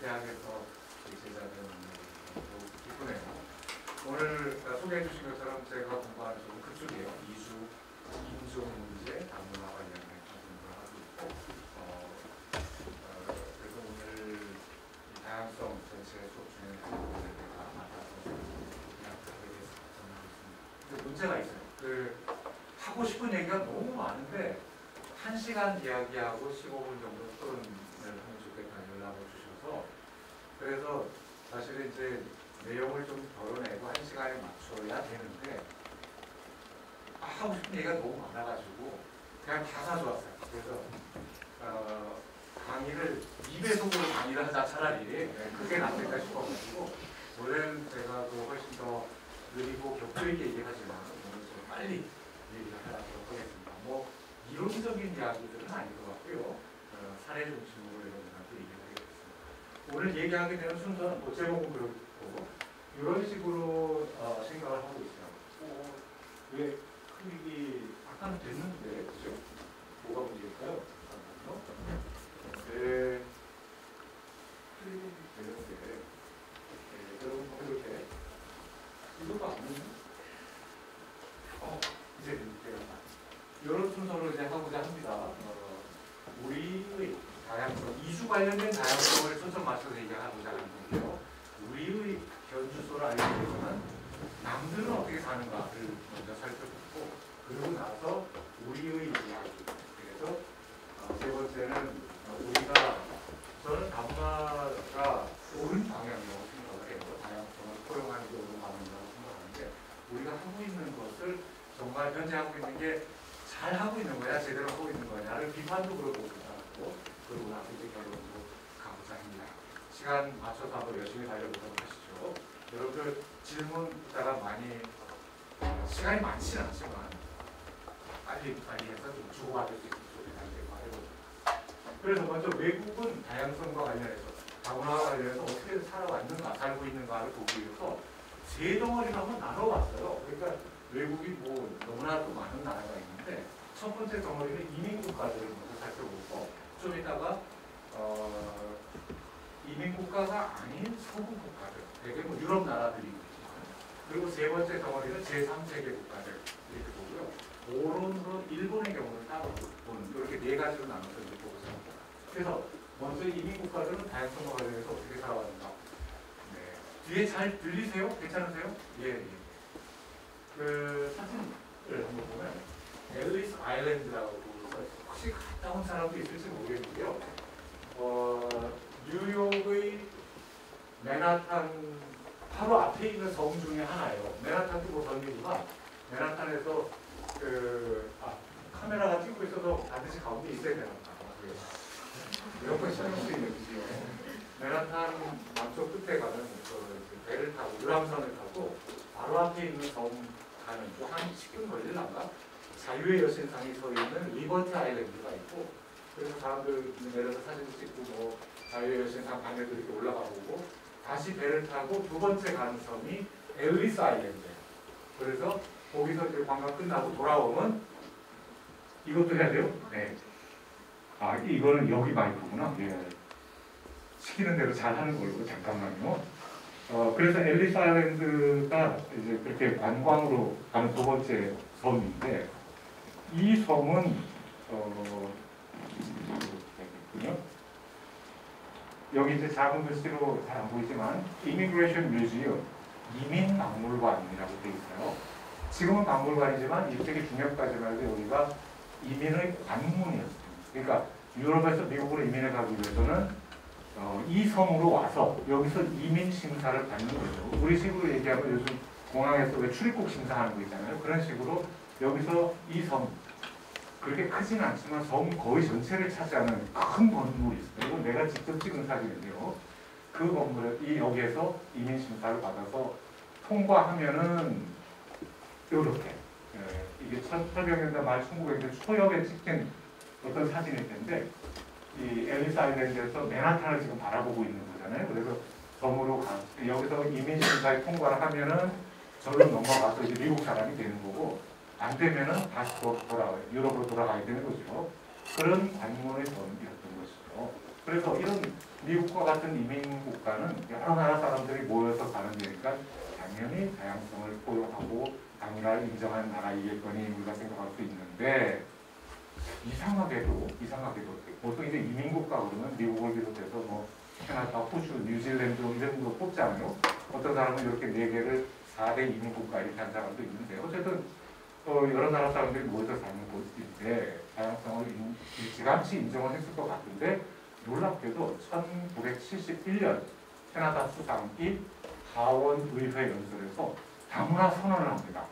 대학에서 제자된 기쁘네요. 오늘 소개해 주신 것처럼 제가 공부하는 쪽은 그쪽이에요. 이주, 인종 문제, 다문화 관련된 공부를 하고 있고, 그래서 오늘 이 다양성 전체 수업 중에 제가 맡아서 그냥 전하고 있습니다. 근데 문제가 있어요. 하고 싶은 얘기가 너무 많은데 1시간 이야기하고 15분 정도 토론을 하면 좋겠다는 연락을 주셔서, 그래서 사실은 이제 내용을 좀 덜어내고 1시간에 맞춰야 되는데 하고 싶은 얘기가 너무 많아가지고 그냥 다 가져왔어요. 그래서 강의를 2배속으로 강의를 하자 차라리 그게 낫겠다 싶어가지고, 원래는 제가 훨씬 더 느리고 격조 있게 얘기하지만 오늘 좀 빨리 얘기를 하도록 하겠습니다. 이론적인 이야기들은 아닌 것 같고요. 사례 중심으로 이런 것들 얘기하게 됐습니다. 오늘 얘기하게 되는 순서는 제목은 그렇고 이런 식으로 생각을 하고 있어요. 왜 클릭이 아까는 됐는데, 그죠? 뭐가 문제일까요? 네, 클릭이 되는데, 여러분 이렇게 이것도 안 되네. 이제 될게요. 이런 순서로 이제 하고자 합니다. 우리의 다양성, 이주 관련된 다양성을 초점 맞춰서 얘기하고자 하는 건데요. 우리의 현주소를 알기 위해서는 남들은 어떻게 사는가를 먼저 살펴보고, 그러고 나서 우리의 이야기. 그래서 세 번째는 저는 다문화가 옳은 방향이라고 생각을 해요. 다양성을 포용하는 게 옳은 방향이라고 생각하는데, 우리가 하고 있는 것을 정말 현재 하고 있는 게 잘 하고 있는 거야, 제대로 하고 있는 거냐를 비판도 그러고 있고, 그러고 나서 이제 결론도 가보자 합니다. 시간 맞춰서 한번 열심히 달려보도록 하시죠. 여러분들 질문 이따가 많이, 시간이 많지는 않지만 빨리 해서 좀 주고받을 수 있는 소리 해보죠. 그래서 먼저 외국은 다양성과 관련해서, 다문화와 관련해서 어떻게 살아왔는가, 살고 있는가를 보기 위해서 세 덩어리를 한번 나눠봤어요. 그러니까 외국이 너무나 또 많은 나라가 있는데, 첫 번째 덩어리는 이민국가들을 먼저 살펴보고, 좀 이따가 이민국가가 아닌 서구국가들, 대개 유럽 나라들이겠지만, 그리고 세 번째 덩어리는 제3세계 국가들 이렇게 보고요. 오론으로 일본의 경우를 따로 보는, 이렇게 네 가지로 나눠서 이제 보고 있습니다. 그래서 먼저 이민국가들은 다양성과 관련해서 어떻게 살아왔는가. 네. 뒤에 잘 들리세요? 괜찮으세요? 예. 사진을 한번 보면 앨리스 아일랜드라고 혹시 갔다 온 사람도 있을지 모르겠는데요. 뉴욕의 맨하탄 바로 앞에 있는 섬 중에 하나예요. 맨하탄도 섬이구나. 맨하탄에서 카메라가 찍고 있어서 반드시 가운데 있어야 되나 보다. 이런 걸 시작할 수 있는 거지요. 맨하탄 남쪽 끝에 가는 배를 타고 유람선을 타고 바로 앞에 있는 섬 가는 한 10분 걸리려나? 자유의 여신상이 서 있는 리버티 아일랜드가 있고, 그래서 사람들 내려서 사진 찍고 자유의 여신상 방에도 이렇게 올라가 보고 다시 배를 타고 두 번째 가는 섬이 앨리스 아일랜드예요. 그래서 거기서 이제 관광 끝나고 돌아오면 이것도 해야 돼요? 네. 이거는 여기 마이크구나. 예. 시키는 대로 잘 하는 걸로 잠깐만요. 그래서 앨리스 아일랜드가 이제 그렇게 관광으로 가는 두 번째 섬인데, 이 섬은 여기 이제 작은 글씨로 잘 안 보이지만 Immigration Museum, 이민 박물관이라고 되어 있어요. 지금은 박물관이지만 이쪽에 중요까지 말고 여기가 이민의 관문이었어요. 그러니까 유럽에서 미국으로 이민을 가기 위해서는 이 섬으로 와서 여기서 이민 심사를 받는 거죠. 우리 식으로 얘기하면 요즘 공항에서 왜 출입국 심사하는 거 있잖아요. 그런 식으로 여기서 이 섬, 그렇게 크지는 않지만 섬 거의 전체를 차지하는 큰 건물이 있어요. 이건 내가 직접 찍은 사진인데요. 그 건물에 여기에서 이민 심사를 받아서 통과하면은 이렇게 이게 1800년대 말 1900년대 초역에 찍힌 어떤 사진일 텐데, 이 앨리스 아일랜드에서 맨하탄을 지금 바라보고 있는 거잖아요. 그래서 섬으로 여기서 이민 심사에 통과를 하면은 저로 넘어가서 이제 미국 사람이 되는 거고, 안 되면은 다시 유럽으로 돌아가야 되는 거죠. 그런 관문의 섬이었던 것이죠. 그래서 이런 미국과 같은 이민 국가는 여러 나라 사람들이 모여서 사는 데니까 당연히 다양성을 포용하고 다문화를 인정하는 나라이겠거니 우리가 생각할 수 있는데 이상하게도 보통 이제 이민 국가 그러면 미국을 비롯해서 뭐 캐나다, 호주, 뉴질랜드 이런 거 뽑잖아요. 어떤 사람은 이렇게 4개를 4대 이민 국가 이렇게 한 사람도 있는데 어쨌든 여러 나라 사람들이 모여서 사는 곳인데 다양성을 일찌감치 인정을 했을 것 같은데 놀랍게도 1971년 캐나다 수상이 하원의회 연설에서 다문화 선언을 합니다.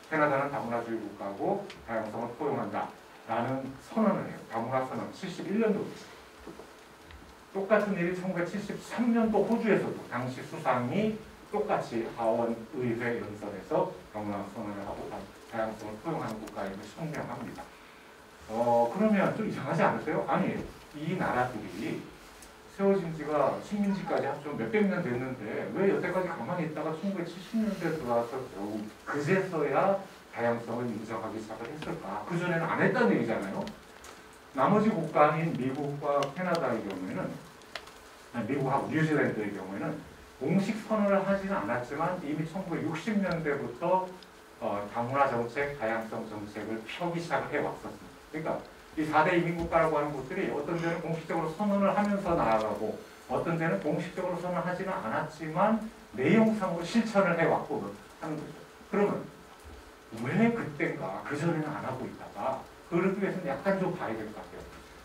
캐나다는 다문화주의 국가고 다양성을 포용한다 라는 선언을 해요. 다문화 선언 71년도 똑같은 일이 1973년도 호주에서도 당시 수상이 똑같이 하원의회 연설에서 다문화 선언을 하고 다양성을 포용하는 국가임을 성명합니다. 그러면 좀 이상하지 않으세요? 아니 이 나라들이 세워진 지가 식민지까지 합쳐 몇백 년 됐는데 왜 여태까지 가만히 있다가 1970년대에 들어와서 겨우 그제서야 다양성을 인정하기 시작을 했을까? 그전에는 안 했다는 얘기잖아요. 나머지 국가인 미국과 캐나다의 경우에는 미국하고 뉴질랜드의 경우에는 공식 선언을 하지는 않았지만 이미 1960년대부터 다문화 정책, 다양성 정책을 펴기 시작을 해왔었습니다. 그러니까 이 4대 이민국가라고 하는 곳들이 어떤 데는 공식적으로 선언을 하면서 나아가고 어떤 데는 공식적으로 선언하지는 않았지만 내용상으로 실천을 해왔고 하는 거죠. 그러면 왜 그때인가 그전에는 안 하고 있다가 그러기 위해서는 약간 좀 봐야 될 것 같아요.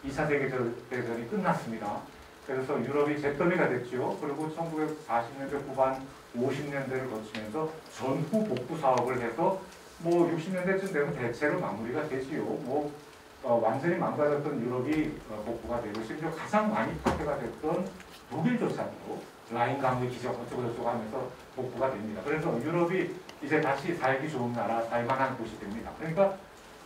2차 세계대전이 끝났습니다. 그래서 유럽이 잿더미가 됐죠. 그리고 1940년대 후반 50년대를 거치면서 전후 복구 사업을 해서 뭐 60년대쯤 되면 대체로 마무리가 되지요. 완전히 망가졌던 유럽이 복구가 되고 심지어 가장 많이 파괴가 됐던 독일조차도 라인 강의 기적 어쩌고저쩌고 하면서 복구가 됩니다. 그래서 유럽이 이제 다시 살기 좋은 나라, 살만한 곳이 됩니다. 그러니까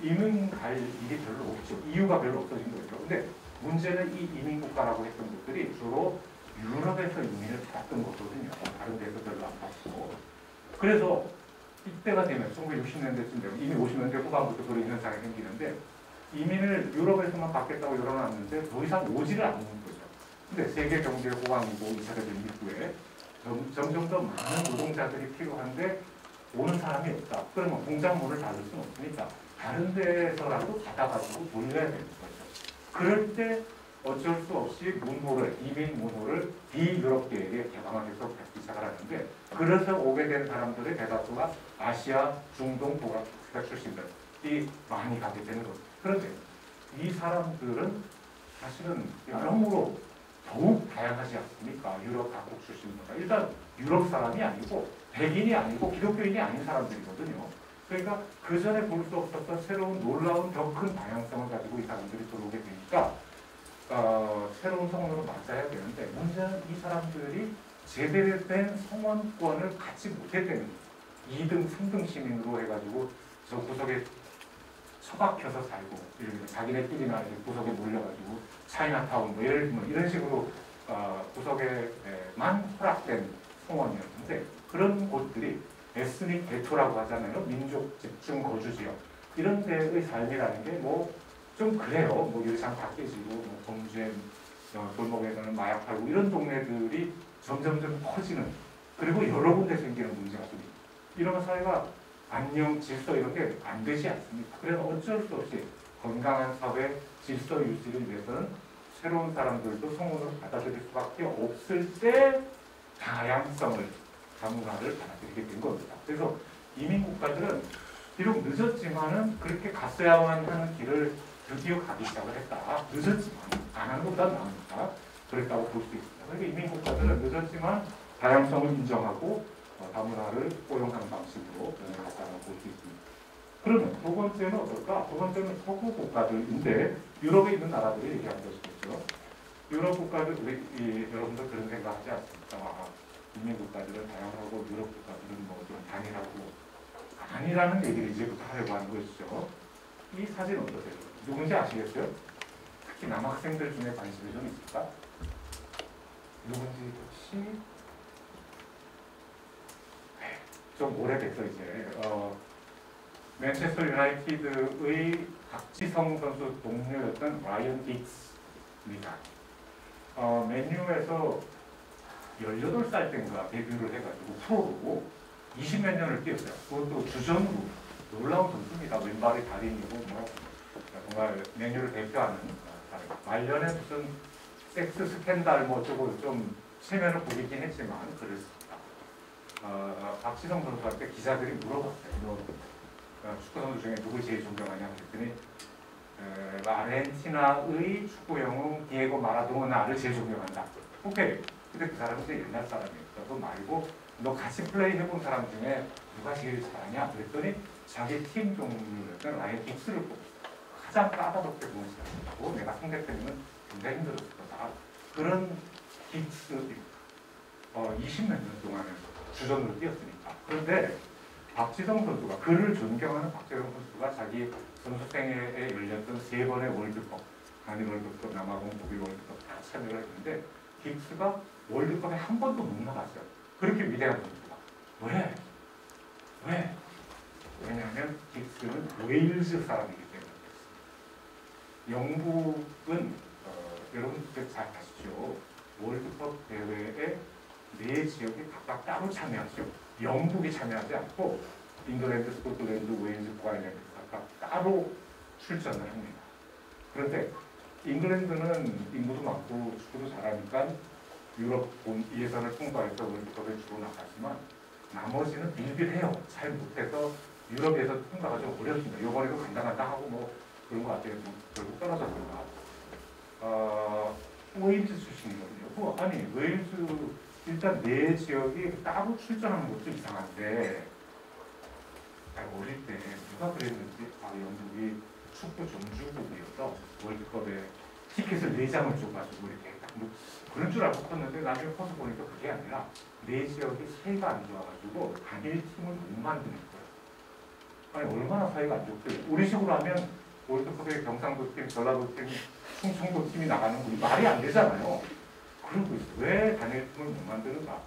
이민 갈 일이 별로 없죠. 이유가 별로 없어진 거죠. 근데 문제는 이 이민국가라고 했던 곳들이 주로 유럽에서 이민을 받았던 거거든요. 다른 데서 별로 안 받고. 그래서 이때가 되면 1960년대쯤 되면 이미 50년대 후반부터 그런 현상이 생기는데 이민을 유럽에서만 받겠다고 열어놨는데 더 이상 오지를 않는 거죠. 근데 세계 경제 호황이고 2차 대전 이후에 점점 더 많은 노동자들이 필요한데 오는 사람이 없다. 그러면 공장 문을 닫을 수는 없으니까 다른 데서라도 받아가지고 돌려야 되는 거죠. 그럴 때 어쩔 수 없이 이민 문호를 비유럽계에게 개방을 해서 받기 시작을 하는데 그래서 오게 된 사람들의 대다수가 아시아, 중동, 북아프리카 출신들이 많이 가게 되는 거죠. 그런데 이 사람들은 사실은 여러모로 더욱 다양하지 않습니까? 유럽 각국 출신보다. 일단 유럽 사람이 아니고 백인이 아니고 기독교인이 아닌 사람들이거든요. 그러니까 그 전에 볼 수 없었던 새로운 놀라운 더 큰 다양성을 가지고 이 사람들이 들어오게 되니까 새로운 성원으로 맞아야 되는데 문제는 이 사람들이 제대로 된 성원권을 갖지 못했다는 거예요. 2등, 3등 시민으로 해가지고 저 구석에 처박혀서 살고 자기네끼리나 구석에 몰려가지고 차이나타운 뭐 이런 식으로 구석에만 허락된 성원이었는데 그런 곳들이 에스닉 게토라고 하잖아요. 민족 집중 거주 지역 이런 데의 삶이라는 게 좀 그래요. 유리창 다 깨지고 범죄 골목에서는 마약 팔고 이런 동네들이 점점점 커지는 그리고 여러 군데 생기는 문제가 좀 이런 사회가 안녕, 질서 이런 게 안 되지 않습니까? 그래서 어쩔 수 없이 건강한 사회 질서 유지를 위해서는 새로운 사람들도 성원으로 받아들일 수밖에 없을 때 다양성을, 다문화를 받아들이게 된 겁니다. 그래서 이민국가들은 비록 늦었지만은 그렇게 갔어야만 하는 길을 드디어 가기 시작을 했다. 늦었지만 안 하는 것보다 나으니까 그랬다고 볼 수 있습니다. 그러니까 이민국가들은 늦었지만 다양성을 인정하고 다문화를 포용하는 방식으로 갔다고 볼 수 있습니다. 그러면 두 번째는 어떨까? 두 번째는 서구 국가들인데 유럽에 있는 나라들이 얘기하는 것이겠죠. 유럽 국가들, 여러분들 그런 생각하지 않습니까? 이민 국가들은 다양하고 유럽 국가들은 좀 단일하는 얘기를 이제부터 하려고 하는 것이죠. 이 사진 어떠세요? 누군지 아시겠어요? 특히 남학생들 중에 관심이 좀 있을까? 누군지 혹시? 좀 오래됐어 이제. 맨체스터 유나이티드의 박지성 선수 동료였던 라이언 긱스입니다. 맨유에서 18살 때인가 데뷔를 해가지고 프로로 20몇 년을 뛰었어요. 그것도 주전으로. 놀라운 선수입니다. 왼발이 달인이고 뭐 정말 맨유를 대표하는 사람. 말년에 무슨 섹스 스캔들 뭐 어쩌고 좀 체면을 보이긴 했지만 그랬습니다. 박지성 선수한테 기자들이 물어봤어요. 너 축구 선수 중에 누굴 제일 존경하냐 그랬더니 아르헨티나의 축구 영웅 디에고 마라도나를 제일 존경한다. 오케이. 근데 그 사람은 이제 옛날 사람이었어. 그거 말고 너 같이 플레이 해본 사람 중에 누가 제일 잘하냐 그랬더니 자기 팀 종류였던 아예 빅스를 뽑고 가장 까다롭게 보는 시간이고 내가 상대편이면 굉장히 힘들었을 거다. 그런 빅스 20몇 년 동안 주전으로 뛰었으니까. 그런데 박지성 선수가 그를 존경하는 박지성 선수가 자기 선수 생애에 열렸던 3번의 월드컵, 한일 월드컵, 남아공, 독일 월드컵 다 참여를 했는데 빅스가 월드컵에 한 번도 못 나갔어요. 그렇게 위대한 선수가. 왜? 왜냐하면 빅스는 웨일즈 사람이기 때문에. 영국은 여러분들 잘 아시죠? 월드컵 대회에 4지역이 각각 따로 참여하죠. 영국이 참여하지 않고 잉글랜드, 스코틀랜드, 웨일즈, 아일랜드 각각 따로 출전을 합니다. 그런데 잉글랜드는 인구도 많고 축구도 잘하니까 유럽 예선을 통과해서 월드컵에 주로 나가지만 나머지는 빌빌해요. 잘 못해서 유럽 예선 통과가 좀 어렵습니다. 이번에도 간당간당 하고 뭐 그런 것 같아요. 결국 떨어졌습니다. 웨일즈 출신이거든요. 아니 웨일즈 일단 4지역이 따로 출전하는 것도 이상한데 어릴 때 누가 그랬는지 영국이 축구 종주국이어서 월드컵에 티켓을 4장을 줘가지고 이렇게 딱 뭐 그런 줄 알고 컸는데 나중에 커서 보니까 그게 아니라 4지역이 사이가 안 좋아가지고 단일 팀을 못 만드는 거예요. 아니 얼마나 사이가 안 좋겠어요. 우리 식으로 하면 월드컵에 경상도 팀, 전라도 팀, 충청도 팀이 나가는 거 말이 안 되잖아요. 그러고 있어요. 왜 단일 팀을 못 만드는가?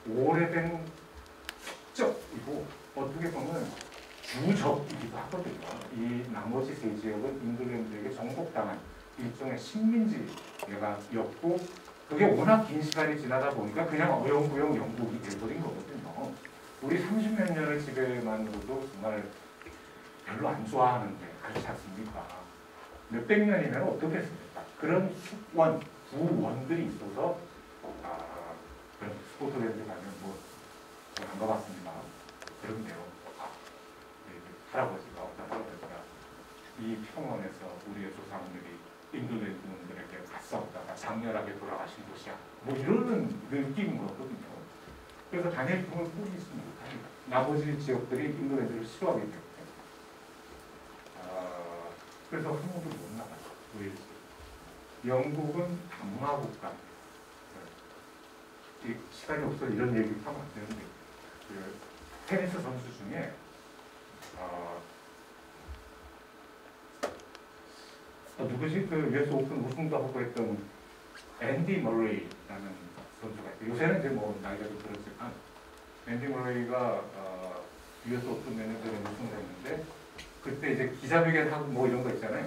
오래된 숙적이고 어떻게 보면 주적이기도 하거든요. 이 나머지 3지역은 잉글랜드에게 정복당한 일종의 식민지였고 그게 워낙 긴 시간이 지나다 보니까 그냥 어영부영 영국이 돼버린 거거든요. 우리 30몇 년을 지배만으로도 정말 별로 안 좋아하는데 그렇지 않습니까? 몇백 년이면 어떻겠습니까? 그런 숙원, 구원들이 있어서 그런 스코틀랜드 가면 안 가봤습니다. 그런데요. 할아버지가 어떤 할아버지가 이 평원에서 우리의 조상들이 잉글랜드 놈들에게 맞싸우다가 장렬하게 돌아가신 곳이야. 뭐 이러는 느낌인 거거든요. 그래서 단일 팀을 꾸리지 못합니다. 나머지 지역들이 잉글랜드를 싫어하기 때문에. 그래서 한 번도 못 나가요. 웨일즈. 영국은 다문화 국가입니다. 시간이 없어 이런 얘기 하면 안 되는데 그 테니스 선수 중에 누구지? 그 US 오픈 우승도 하고 했던 앤디 머레이라는 선수가 있어요. 요새는 이제 뭐 나이가 좀 들었지만 앤디 머레이가 US 오픈 몇 년 전에 우승을 했는데 그때 이제 기자회견하고 뭐 이런 거 있잖아요.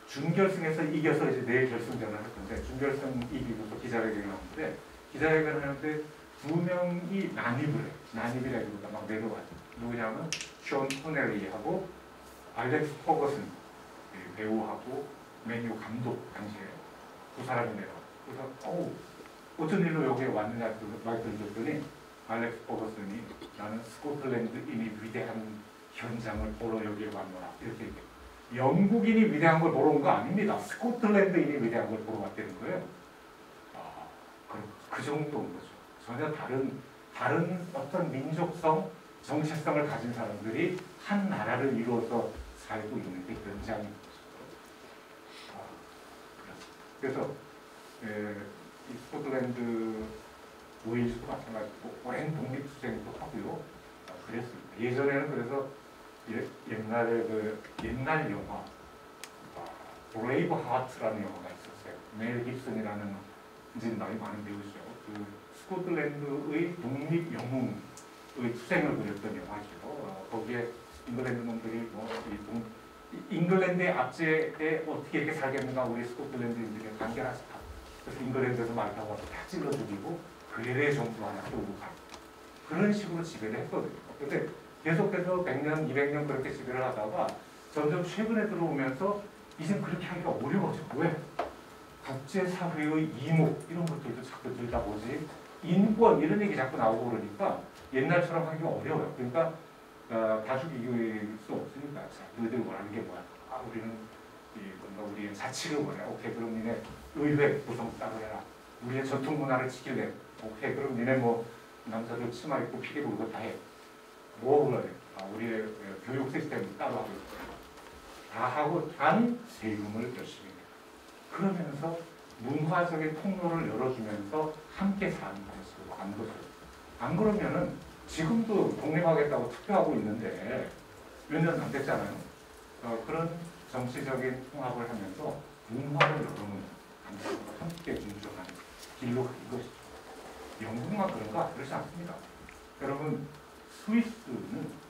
준결승에서 이겨서 이제 내일 결승전을 할 건데 준결승 이기고서 기자회견을 하는데 기자회견을 하는데 2명이 난입을 해. 난입이라기보다 막 내려와요. 누구냐면 션 코넬리하고 알렉스 퍼거슨 배우하고 맨유 감독 당시에 두 사람이 내려와. 그래서 어쩐 일로 여기에 왔느냐 말 들었더니 알렉스 퍼거슨이 나는 스코틀랜드인이 위대한 현장을 보러 여기에 왔노라 이렇게 얘기해요. 영국인이 위대한 걸 보러 온 거 아닙니다. 스코틀랜드인이 위대한 걸 보러 왔다는 거예요. 그 정도인 거죠. 전혀 다른 어떤 민족성, 정체성을 가진 사람들이 한 나라를 이루어서 살고 있는 게 현장인 거죠. 그래서 이 스코틀랜드 웨일즈도 마찬가지고 오랜 독립투쟁도 하고요. 그랬습니다. 예전에는 그래서 옛날에 옛날 영화 브레이브 하트라는 영화가 있었어요. 멜 깁슨이라는 이제 나이 많은 배우죠. 그 스코틀랜드의 독립 영웅의 투쟁을 그렸던 영화죠. 거기에 잉글랜드 놈들이 잉글랜드의 압제에 어떻게 이렇게 살겠는가 우리 스코틀랜드인들이 단결하자 그래서 잉글랜드에서 말타고 다 찔러 죽이고 괴뢰 정부 하나 세우고 가고 그런 식으로 지배를 했거든요. 근데 계속해서 100년, 200년 그렇게 지배를 하다가 점점 최근에 들어오면서 이제 그렇게 하기가 어려워져. 왜? 국제사회의 이목 이런 것들도 자꾸 들여다보지 인권 이런 얘기 자꾸 나오고 그러니까 옛날처럼 하기가 어려워요. 그러니까 다수기 이길 수 없으니까 자, 너희들 원하는 게 뭐야? 아 우리는 뭔가 우리의 자치를 원해. 오케이 그럼 니네 의회 구성 따로 해라. 우리의 전통 문화를 지킬래. 오케이 그럼 니네 뭐 남자들 치마 입고 피게 불고 다 해. 뭐 그래? 아 우리의 교육 시스템 따로 하고 다 하고 단 세금을 열심히 해. 그러면서 문화적인 통로를 열어주면서 함께 사는 것으로 안 것을. 안 그러면은 지금도 독립하겠다고 투표하고 있는데 몇 년 안 됐잖아요. 그런 정치적인 통합을 하면서 문화를 열어놓는 함께 공존하는 길로 가는 것이죠. 영국만 그런가? 그렇지 않습니다. 여러분 스위스는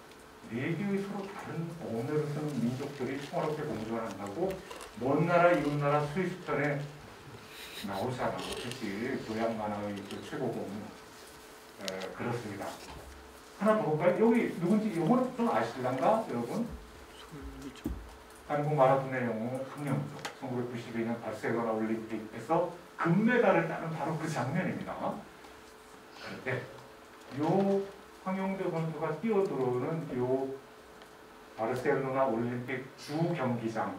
4개의 서로 다른 언어를 쓰는 민족들이 평화롭게 공존한다고 먼 나라 이웃 나라 스위스 편에 나오잖아. 그치 교양 만화의 그 최고봉 그렇습니다. 하나 더 볼까요? 여기 누군지 이거는 좀 아실란가 여러분? 한국 마라톤의 영웅 황영조 1992년 바르셀로나 올림픽에서 금메달을 따는 바로 그 장면입니다. 그런데 요 황영조 선수가 뛰어들어오는 요 바르셀로나 올림픽 주 경기장에서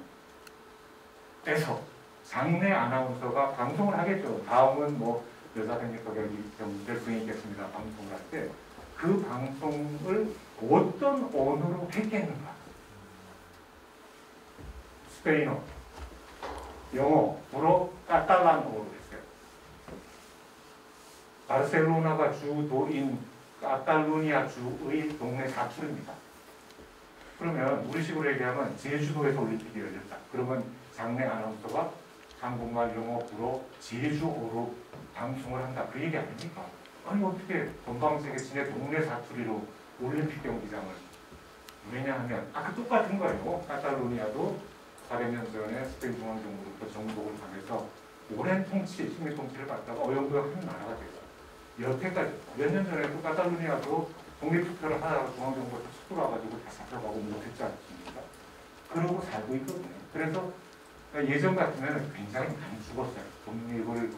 장내 아나운서가 방송을 하겠죠. 다음은 뭐 여자 100m 경기 결승이 있겠습니다. 방송을 할 때 그 방송을 어떤 언어로 했겠는가? 스페인어, 영어, 불어, 카탈란어로 했어요. 바르셀로나가 주도인 카탈루니아 주의 동네 사투리입니다. 그러면 우리식으로 얘기하면 제주도에서 올림픽이 열렸다. 그러면 장내 아나운서가 한국말, 영어, 불어, 제주어로 방송을 한다. 그 얘기 아닙니까? 아니 어떻게 건방지게 지네 동네 사투리로 올림픽 경기장을. 왜냐하면 그 똑같은 거예요. 카탈루니아도 400년 전에 스페인 중앙정부로부터 정복을 당해서 오랜 통치, 식민 통치를 받다가 어영부영 한 나라가 됐어요. 여태까지 몇 년 전에도 카탈루니아도 독립투표를 하다가 중앙정부에서 쑥 들어와가지고 다 잡혀가고 못했지 않습니까? 그러고 살고 있거든요. 그래서 예전 같으면 굉장히 많이 죽었어요. 독립을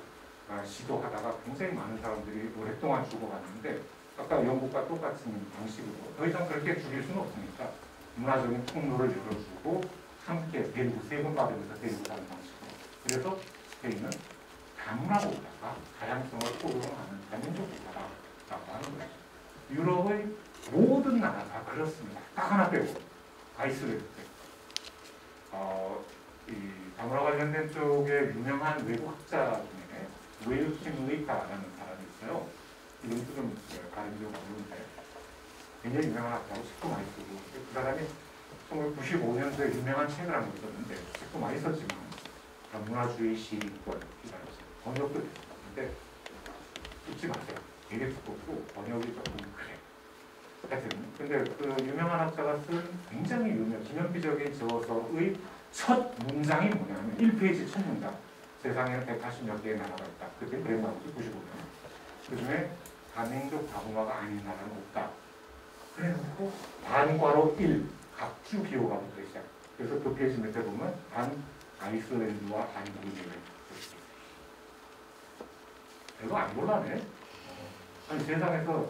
시도하다가 굉장히 많은 사람들이 오랫동안 죽어갔는데 아까 영국과 똑같은 방식으로 더 이상 그렇게 죽일 수는 없으니까 문화적인 통로를 열어주고 함께 데리고 세금 받으면서 데리고 가는 방식으로. 그래서 스페인은 다문화 국가가 다양성을 포용하는 다민족 국가라고 하는 거예요. 유럽의 모든 나라 다 그렇습니다. 딱 하나 빼고 아이슬란드. 이 다문화 관련된 쪽에 유명한 외국 학자 중에 웨일킴 루이카라는 사람이 있어요. 이름도 좀 가리기 좀 어려운데 굉장히 유명한 학자고 책도 많이 쓰고 그 사람이 1995년도에 유명한 책을 한 거 있었는데 책도 많이 썼지만 문화주의 시인권이라는 번역도 됐었는데 읽지 마세요. 되게 두껍고 번역이 조금 그래. 하여튼 근데 그 유명한 학자가 쓴 굉장히 기념비적인 저서의 첫 문장이 뭐냐면 1페이지 첫 문장. 세상에는 180몇 개의 나라가 있다. 그때 그래 나오지 95년. 그 중에 다민족 다문화가 아닌 나라는 없다. 그래놓고 반괄호 1 각주 기호가 붙어 있어요. 그래서 그 페이지 밑에 보면 단 아이슬란드와 한국이 있어요. 이거 안 곤란해? 아니 세상에서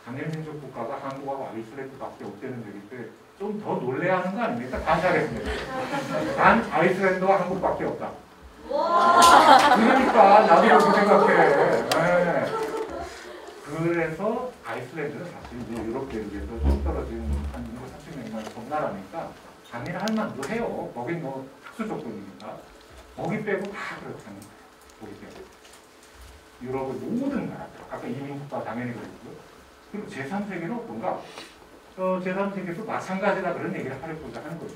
강일민족 국가가 한국하고 아이슬란드밖에 없다는 얘기 때 좀 더 놀래야 하는 거 아닙니까? 다시 하겠습니다. 단 아이슬란드와 한국밖에 없다. 그러니까 나도 그렇게 생각해. 네. 그래서 아이슬란드는 사실 이제 유럽 대륙에서 좀 떨어진 한 30명만 섬나라니까 당연히 할 만도 해요. 거긴 뭐 특수 조건이니까. 거기 빼고 다 그렇다는 거예요. 거기 빼고. 유럽의 모든 나라들. 아까 이민국가 당연히 그랬고요. 그리고 제3세계는 어떤가? 제3세계도 마찬가지다 그런 얘기를 하려고자 하는 거죠.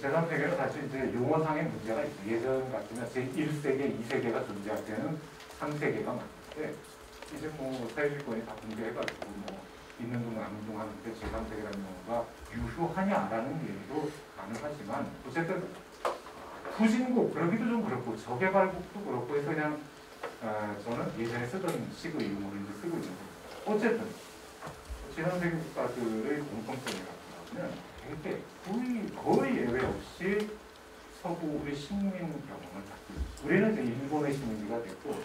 제3세계는 사실 이제 용어상의 문제가 있어요. 예전 같으면 제1세계, 2세계가 존재할 때는 3세계가 많은데 이제 뭐 사회주의권이 다 붕괴해가지고 뭐 있는 둥 아는 둥 하는데 제3세계라는 용어가 유효하냐라는 얘기도 가능하지만 어쨌든 후진국 그러기도 좀 그렇고 저개발국도 그렇고 해서 그냥 저는 예전에 쓰던 식의 유머를 이제 쓰고 있는 거예요. 어쨌든 지상세계 국가들의 공통점이라고 하면 되게 거의 예외 없이 서구의 식민 경험을 갖고 있어요. 우리는 이제 일본의 식민지가 됐고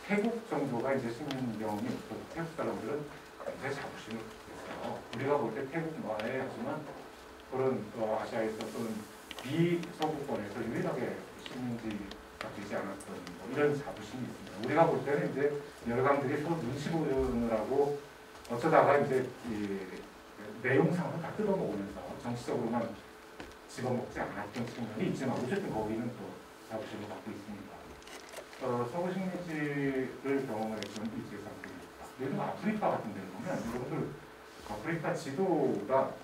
태국 정도가 이제 식민 경험이 없어서 태국 사람들은 굉장히 자부심을 갖고 있어요. 우리가 볼 때 태국 말에 하지만 그런 아시아에서 또는 비서구권에서 유일하게 식민지가 되지 않았던 뭐 이런 자부심이 있습니다. 우리가 볼 때는 이제 열강들이 서로 눈치 보는 하고 어쩌다가 이제 이 내용상을 다 뜯어먹으면서 정치적으로만 집어먹지 않았던 측면이 있지만 어쨌든 거기는 또 자부심을 갖고 있습니다. 서구 식민지를 경험했던 일제상들입니다. 예를 들어 아프리카 같은 데를 보면 여러분들 아프리카 지도가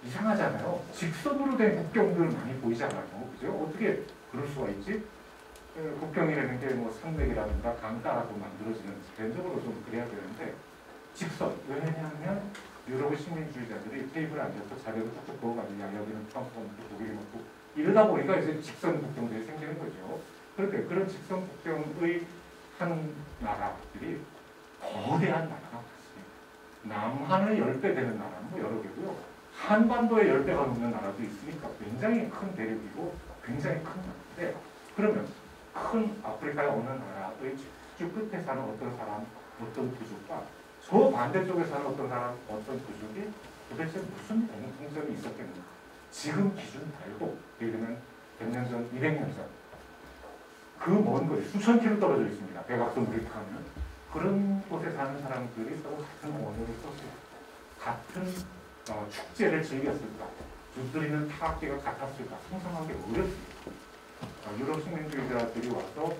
이상하잖아요. 직선으로 된 국경들 많이 보이지 않아요. 그죠? 어떻게 그럴 수가 있지? 국경이라는 게 뭐 산맥이라든가 강가라고 만들어지는 자연적으로 좀 그래야 되는데 직선. 왜냐하면 유럽의 식민주의자들이 테이블에 앉아서 자료를 툭툭 그어가지고 여기는 프랑스가 먹고 독일이 먹고 이러다 보니까 이제 직선 국경들이 생기는 거죠. 그런데 그런 직선 국경의 한 나라들이 거대한 나라가 많습니다. 남한의 10배 되는 나라는 뭐 여러 개고요. 한반도의 10배가 넘는 나라도 있으니까 굉장히 큰 대륙이고 굉장히 큰 나라인데 그러면 큰 아프리카의 어느 나라의 쭉 끝에 사는 어떤 사람, 어떤 부족과 저 반대쪽에 사는 어떤 사람, 어떤 부족이 도대체 무슨 공통점이 있었겠는가? 지금 기준 말고 예를 들면 100년 전, 200년 전 그 먼 거리, 수천 킬로 떨어져 있습니다. 백악관 브리타면 그런 곳에 사는 사람들이 서로 같은 언어를 썼어요. 같은 축제를 즐겼을까? 두드리는 타악기가 같았을까? 상상하기 어렵습니다. 유럽 식민주의자들이 와서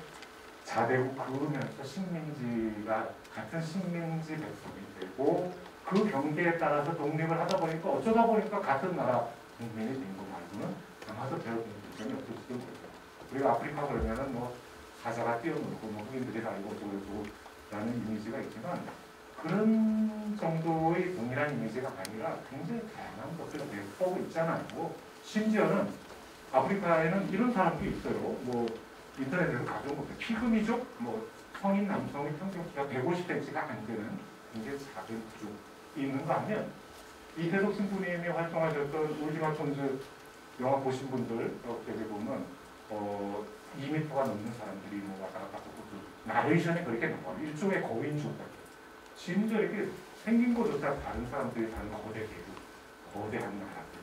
자대국 그으면서 식민지가 같은 식민지 백성이 되고 그 경계에 따라서 독립을 하다 보니까 어쩌다 보니까 같은 나라 국민이 된 거 말고는 아마도 배워본 점이 없을지도 모르겠어요. 우리가 아프리카 그러면은 뭐 사자가 뛰어놀고 뭐 흑인들이 살고 어쩌고 라는 이미지가 있지만 그런 정도의 동일한 이미지가 아니라 굉장히 다양한 것들을 내포하고 있잖아요. 심지어는 아프리카에는 이런 사람도 있어요. 뭐 인터넷에서 가져온 겁니다. 피그미족, 뭐 성인 남성의 평균 키가 150cm가 안 되는 굉장히 작은 부족이 있는가 하면 이태석 신부님이 활동하셨던 울지마 촌즈 영화 보신 분들 여기 보면 2m가 넘는 사람들이 뭐 왔다 갔다 하고 나레이션에 그렇게 나와요. 일종의 거인족 같아요. 심지어 이렇게 생긴 것조차 다른 사람들이 다른 거대 대륙, 거대한 나라들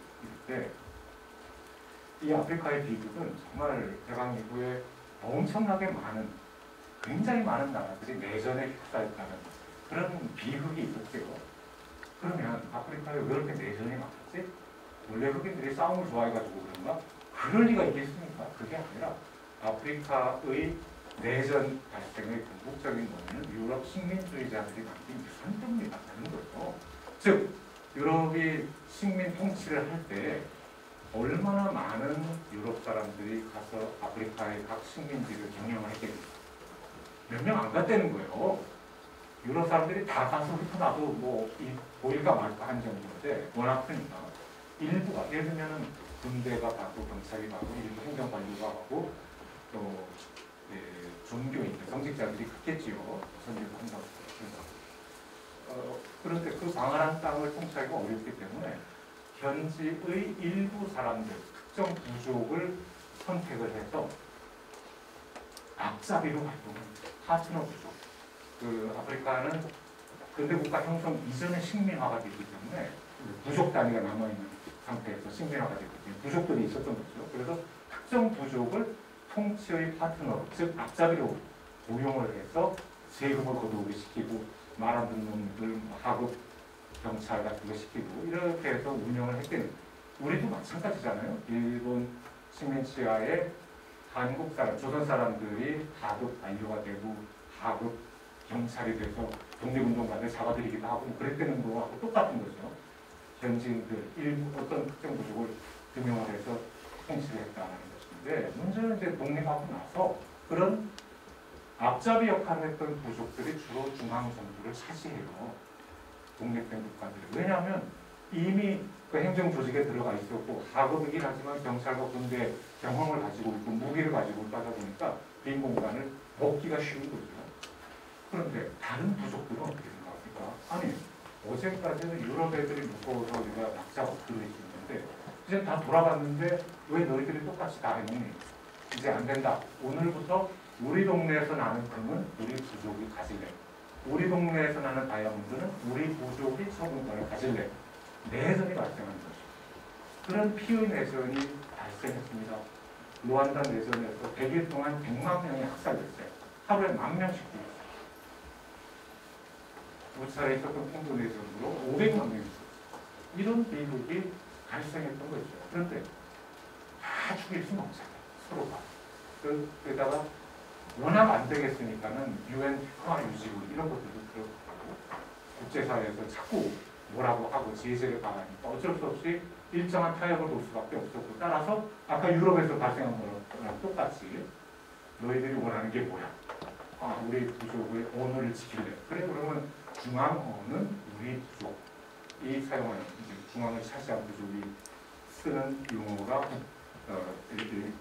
때 이 아프리카의 비극은 정말 대강 이후에 엄청나게 많은, 굉장히 많은 나라들이 내전에 휩싸였다는 그런 비극이 있었죠. 그러면 아프리카에 왜 그렇게 내전이 많았지? 원래 흑인들이 싸움을 좋아해가지고 그런가? 그럴 리가 있겠습니까? 그게 아니라 아프리카의 내전 발생의 궁극적인 원인은 유럽 식민주의자들이 만든 유산 때문에 나타나는 거죠. 즉, 유럽이 식민 통치를 할 때 얼마나 많은 유럽 사람들이 가서 아프리카의 각 식민지를 경영을 했겠습니까? 몇 명 안 갔다는 거예요. 유럽 사람들이 다 가서 흩어나도 뭐 보일까 말까 한 정도인데 워낙 크니까 일부가 예를 들면 군대가 가고 경찰이 가고 일부 행정관료가 가고 또 종교인들, 성직자들이 갔겠지요. 선교도 한다고. 그런데 그 광활한 땅을 통치하기가 어렵기 때문에 현지의 일부 사람들, 특정 부족을 선택을 해서 앞잡이로 활동한 파트너 부족. 그 아프리카는 근대국가 형성 이전에 식민화가 되기 때문에 부족 단위가 남아있는 상태에서 식민화가 되기 때문에 부족들이 있었던 거죠. 그래서 특정 부족을 통치의 파트너, 즉 앞잡이로 고용을 해서 세금을 거두게 시키고 말 안 듣는 놈들 하급 경찰 같은 거 시키고 이렇게 해서 운영을 했겠는데 우리도 마찬가지잖아요. 일본 식민지하에 한국 사람, 조선 사람들이 하급 관료가 되고 하급 경찰이 돼서 독립운동가들 잡아들이기도 하고 뭐 그랬다는 거하고 똑같은 거죠. 현지인들 일부 어떤 특정 부족을 등용을 해서 통치를 했다는 것인데 문제는 이제 독립하고 나서 그런 앞잡이 역할을 했던 부족들이 주로 중앙 정부를 차지해요. 독립된 국가들이. 왜냐하면 이미 그 행정 조직에 들어가 있었고 하급이긴 하지만 경찰과 군대 경험을 가지고 있고 무기를 가지고 있다 보니까 빈 공간을 먹기가 쉬운 거죠. 그런데 다른 부족들은 어떻게 생각합니까? 아니 어제까지는 유럽 애들이 무서워서 우리가 낙자 엎드려 있었는데 이제 다 돌아갔는데 왜 너희들이 똑같이 다 해먹니? 이제 안 된다. 오늘부터 우리 동네에서 나는 금은 우리 부족이 가질래. 우리 동네에서 나는 다이아몬드는 우리 부족이 소금권을 가질래. 내전이 발생하는 것이죠. 그런 피의 내전이 발생했습니다. 루안다 내전에서 100일 동안 100만 명이 학살됐어요. 하루에 10,000명씩 죽었어요. 우차례에 있었던 콩도 내전으로 500만 명이 죽었어요. 이런 비극이 발생했던 거죠. 그런데 다 죽일 수는 없잖아요. 서로가. 그러다가 워낙 안 되겠으니까는 UN 평화 유지군 이런 것들도 들어가고 국제사회에서 자꾸 뭐라고 하고 제재를 가하니까 어쩔 수 없이 일정한 타협을 볼 수밖에 없었고 따라서 아까 유럽에서 발생한 거랑 똑같이 너희들이 원하는 게 뭐야? 아, 우리 부족의 언어를 지킬래. 그래 그러면 중앙어는 우리 부족이 사용하는 이제 중앙을 차지한 부족이 쓰는 용어가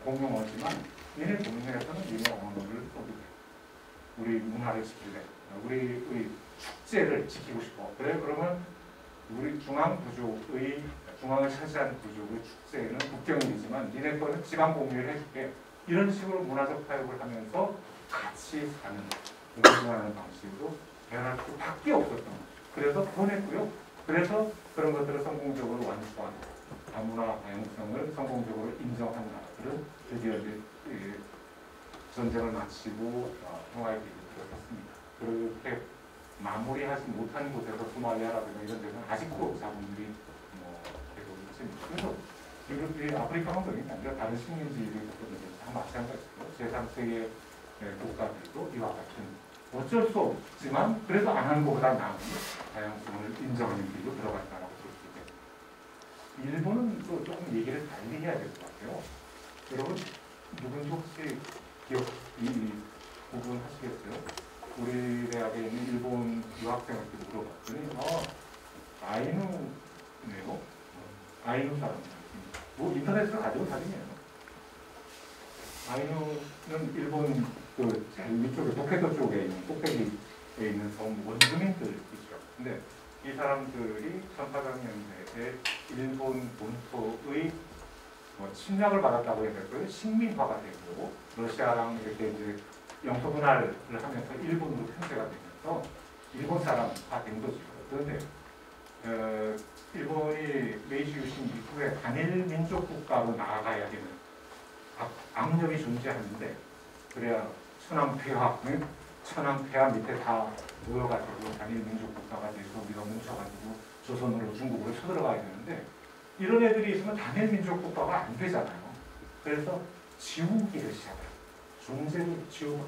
공용어지만 얘네 동네에서는 얘네 언어를 써도 돼. 우리 문화를 지킬래. 우리의 축제를 지키고 싶어. 그래 그러면 우리 중앙을 차지한 부족의 축제는 국경이지만 니네 거는 지방 공유를 해줄게. 이런 식으로 문화적 타협을 하면서 같이 사는 공존하는 방식으로 변할 수밖에 없었던 거죠. 그래서 보냈고요. 그래서 그런 것들을 성공적으로 완수한 다문화 다양성을 성공적으로 인정한 나라들은 드디어 이제 전쟁을 마치고 평화의 길을 들어섰습니다. 그렇게 마무리하지 못한 곳에서 소말리아라든가 이런 데는 아직도 자본들이 계속 있습니다. 그래서 이렇게 아프리카만 그런 게 아니라 다른 식민지들이 다 마찬가지고 제3세계 국가들도 이와 같은 어쩔 수 없지만 그래도 안 하는 것보다 나은 다양성을 인정하는 길로 들어갔다라고 볼 수 있겠습니다. 일본은 또 조금 얘기를 달리 해야 될 것 같아요. 여러분 누군지 혹시 이 부분 하시겠어요? 우리 대학에 있는 일본 유학생한테 물어봤더니 아이누네요. 아이누 사람입니다. 뭐 인터넷으로 가지고 사진이에요. 아이누는 일본 그 제일 위쪽에 도쿄도 쪽에 있는 꼭대기에 있는 섬 원주민들이죠. 근데 이 사람들이 1800년대에 일본 본토의 침략을 받았다고 해야 될까요? 식민화가 되고 러시아랑 이렇게 이제 영토 분할을 하면서 일본으로 편제가 되면서 일본 사람화 된 거죠. 그런데 일본이 메이지 유신 이후에 단일 민족 국가로 나아가야 되는 압력이 존재하는데 그래야 천황폐하 밑에 다 모여가지고 단일 민족 국가가 돼서 우리가 뭉쳐가지고 조선으로 중국으로 쳐들어가야 되는데 이런 애들이 있으면 단일 민족 국가가 안 되잖아요. 그래서 지우기를 시작해요. 존재로 지우고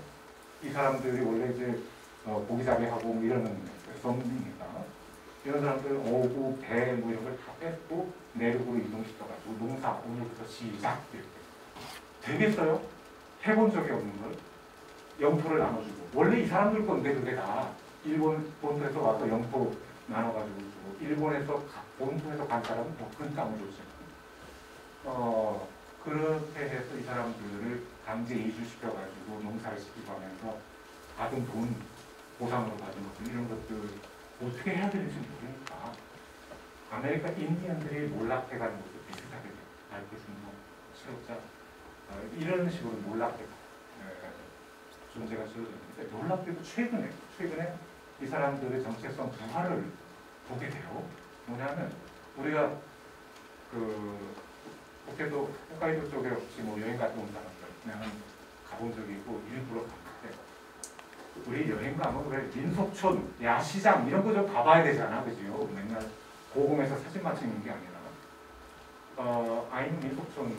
이 사람들이 원래 이제 고기잡이하고 이러는 섬이니까 이런 사람들 어구, 배 뭐 이런 걸 다 뺏고 내륙으로 이동시켜가지고 농사 오늘부터 시작 이렇게 되겠어요? 해본 적이 없는 걸 영토를 나눠주고 원래 이 사람들 건데 그게 다 일본 본토에서 와서 영토 나눠가지고 주고 일본에서 본토에서 간 사람은 더 큰 땅을 줬어요. 그렇게 해서 이 사람들을 강제 이주시켜가지고 농사를 시키고 하면서 받은 돈, 보상으로 받은 것들 이런 것들 어떻게 해야 되는지 모르니까 아메리카 인디언들이 몰락해가는 것도 비슷하게 밝혀준 실업자 이런 식으로 몰락해 존재가 지어졌는데 놀랍게도 최근에 이 사람들의 정체성 부활을 보게 돼요. 뭐냐면 우리가 홋카이도 쪽에 혹시 뭐 여행 갔다 온 사람들 그냥 가본 적이 있고 일부러 갔는데 우리 여행 가면 왜 민속촌, 야시장 이런 거 좀 가봐야 되잖아, 그지요? 맨날 고금에서 사진만 찍는 게 아니라 아이누 민속촌을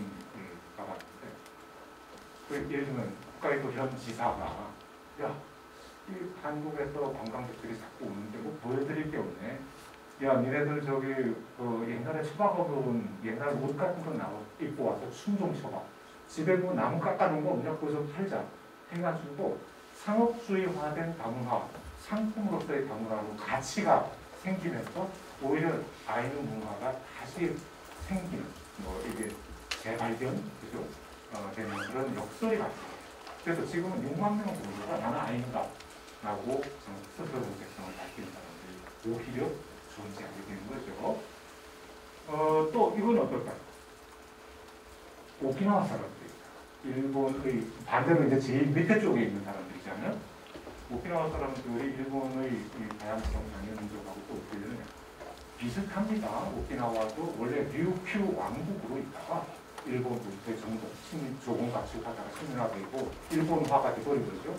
가봤는데 예를 들면 홋카이도 현 지사가 야, 이 한국에서 관광객들이 자꾸 오는데 뭐 보여드릴 게 없네. 야, 니네들 저기 옛날에 처박아놓은 옛날 옷 같은 거 입고 와서 춤 좀 춰봐. 집에 뭐 나무 깎아놓은 거 없냐? 그거 좀 팔자. 해가지고 상업주의화된 다문화, 상품으로서의 다문화로 가치가 생기면서 오히려 아이누 문화가 다시 생기는 뭐 이게 재발견 그죠? 되는 그런 역설이 같아요. 그래서 지금은 6만 명 정도가 나는 아이누다 라고 스스로 정체성을 밝히는 사람들이 오히려 존재하게 되는 거죠. 또 이건 어떨까요? 오키나와 사람들이 일본의 반대로 이제 제일 밑에 쪽에 있는 사람들이잖아요. 오키나와 사람들이 일본의 다양성 장려민족하고 또 어떻게 되느냐 비슷합니다. 오키나와도 원래 류큐 왕국으로 있다가 일본 국제 정복 조공 가축하다가 식민화되고 일본화가 돼버린 거죠.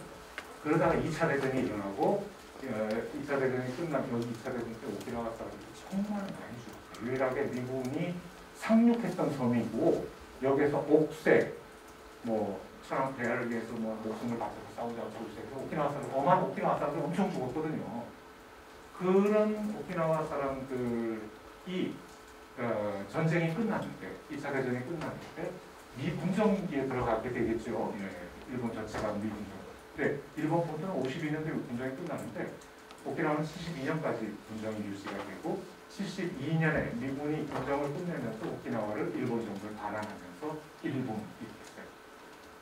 그러다가 2차 대전이 일어나고 2차 대전이 끝나면 여기 2차 대전 때 오키나와 사람들이 정말 많이 죽었어요. 유일하게 미군이 상륙했던 섬이고 여기서 옥새 뭐 천황 폐하를 위해서 뭐 목숨을 바쳐서 싸우자고 그래서 오키나와 사람 엄한 오키나와 사람들 엄청 죽었거든요. 그런 오키나와 사람들이 전쟁이 끝났는데 2차 대전이 끝났는데 미군정기에 들어가게 되겠죠. 일본 전체가 미군정. 네, 일본 본토는 52년도에 군정이 끝나는데 오키나와는 72년까지 군정이 유지가 되고 72년에 미군이 군정을 끝내면서 오키나와를 일본 정부에 반환하면서 일본이 됐어요.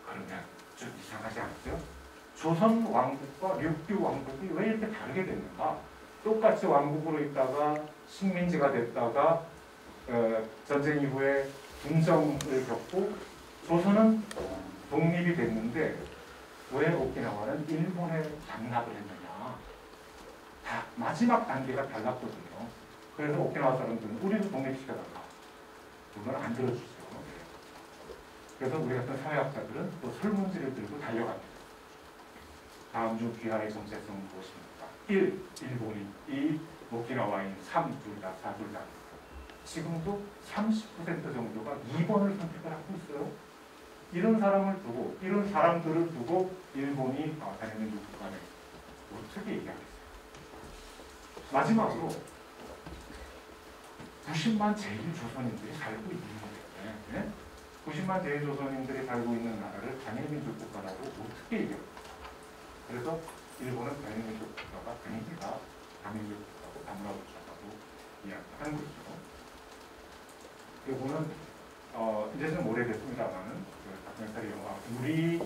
그러면 좀 이상하지 않죠? 조선 왕국과 류큐 왕국이 왜 이렇게 다르게 됐는가? 똑같이 왕국으로 있다가 식민지가 됐다가 전쟁 이후에 군정을 겪고 조선은 독립이 됐는데 왜 오키나와는 일본에 반납을 했느냐? 다 마지막 단계가 달랐거든요. 그래서 오키나와 사람들은 우리도 독립시켜달라. 그건 안 들어주죠. 그래서 우리 같은 사회학자들은 또 설문지를 들고 달려갑니다. 다음 중 귀하의 정체성은 무엇입니까? 1. 일본이 2. 오키나와인 3. 둘 다 4. 둘 다. 지금도 30% 정도가 2번을 선택을 하고 있어요. 이런 사람을 두고, 이런 사람들을 두고 일본이 다니는 국간에 어떻게 얘기하겠어요? 마지막으로 90만 제1조선인들이 살고 있는 거예요. 네? 90만 제1조선인들이 살고 있는 나라를 단일민족 국가라고 어떻게 얘기해요? 그래서 일본은 단일민족 국가가 아닙니다. 단일민족 국가고 다문화국가라고 이야기하는 거죠. 이거는 이제 좀 오래됐습니다만은 다큐멘터리 영화 우리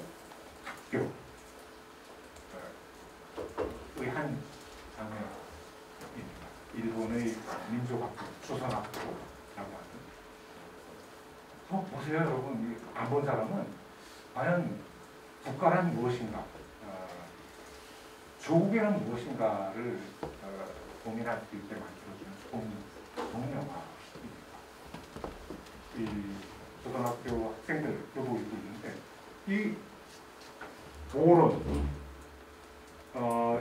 학교의 한 장면입니다. 일본의 민족학교, 조선학교라고 하는. 보세요, 여러분. 안 본 사람은 과연 국가란 무엇인가, 조국이란 무엇인가를 고민할 수 있게 만들어주는 동영화. 이 고등학교 학생들 교복 입고 있는데 이 오론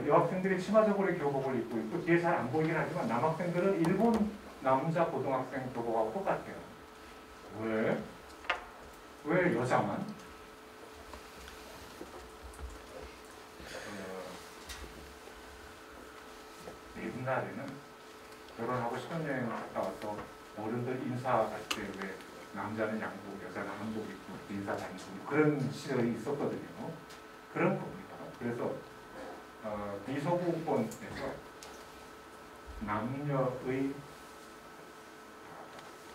여학생들이 치마저고리 교복을 입고 있고 뒤에 잘 안 보이긴 하지만 남학생들은 일본 남자 고등학생 교복하고 똑같아요. 왜? 왜 여자만? 옛날에는 결혼하고 신혼여행 갔다 와서 어른들 인사 갈 때 왜 남자는 양복, 여자는 한복 입고 인사 다니고 그런 시절이 있었거든요. 그런 겁니다. 그래서 비서구권에서 남녀의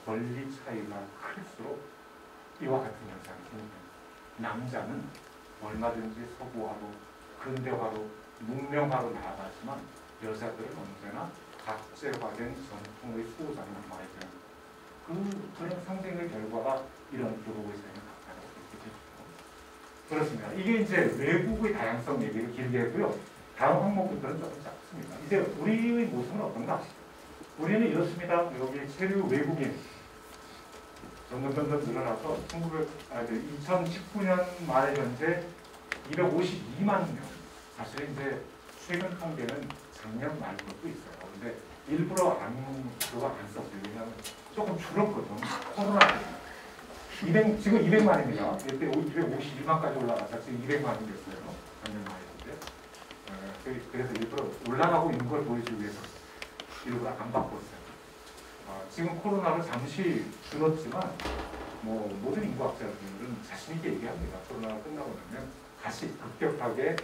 권리 차이가 클수록 이와 같은 현상이 생깁니다. 남자는 얼마든지 서구화로, 근대화로, 문명화로 나아가지만 여자들은 언제나 각재화된 전통의 수호자로 남아야 됩니다. 그런 상징의 결과가 이런 교복의 차이가 나타나고 있게 되죠. 그렇습니다. 이게 이제 외국의 다양성 얘기를 길게 했고요. 다음 항목부터는 조금 짧습니다. 이제 우리의 모습은 어떤가? 우리는 이렇습니다. 여기 체류 외국인 점점 늘어나서 2019년 말 현재 252만 명. 사실 이제 최근 통계는 작년 말 것도 있어요. 근데 일부러 그거 안 썼어요. 왜냐하면 조금 줄었거든. 코로나 때문에. 지금 200만입니다. 이때 251만까지 올라가서 지금 200만이 됐어요. 작년 말인데. 그래서 일부러 올라가고 있는 걸 보여주기 위해서 일부러 안 바꿨어요. 지금 코로나로 잠시 줄었지만 뭐 모든 인구학자들은 자신 있게 얘기합니다. 코로나가 끝나고 나면 다시 급격하게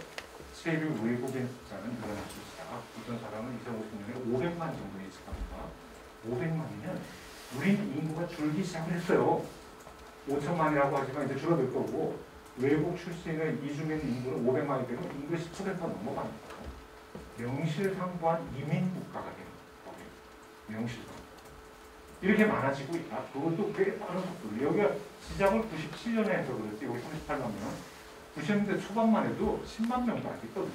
체류 외국인 숫자는 늘어날 수 있다. 어떤 사람은 2050년에 500만 정도 예측합니다. 500만이면 우리 인구가 줄기 시작을 했어요. 5천만이라고 하지만 이제 줄어들 거고 외국 출신의 이주민 인구는 500만이 되면 인구의 10%가 넘어가는 거예요. 명실상부한 이민 국가가 되는 거예요. 명실상부. 이렇게 많아지고 있다. 그것도 꽤 빠른 속도로. 여기가 시작을 97년에 해서 그렇지 여기 38만 명. 90년대 초반만 해도 10만 명도 안 됐거든요.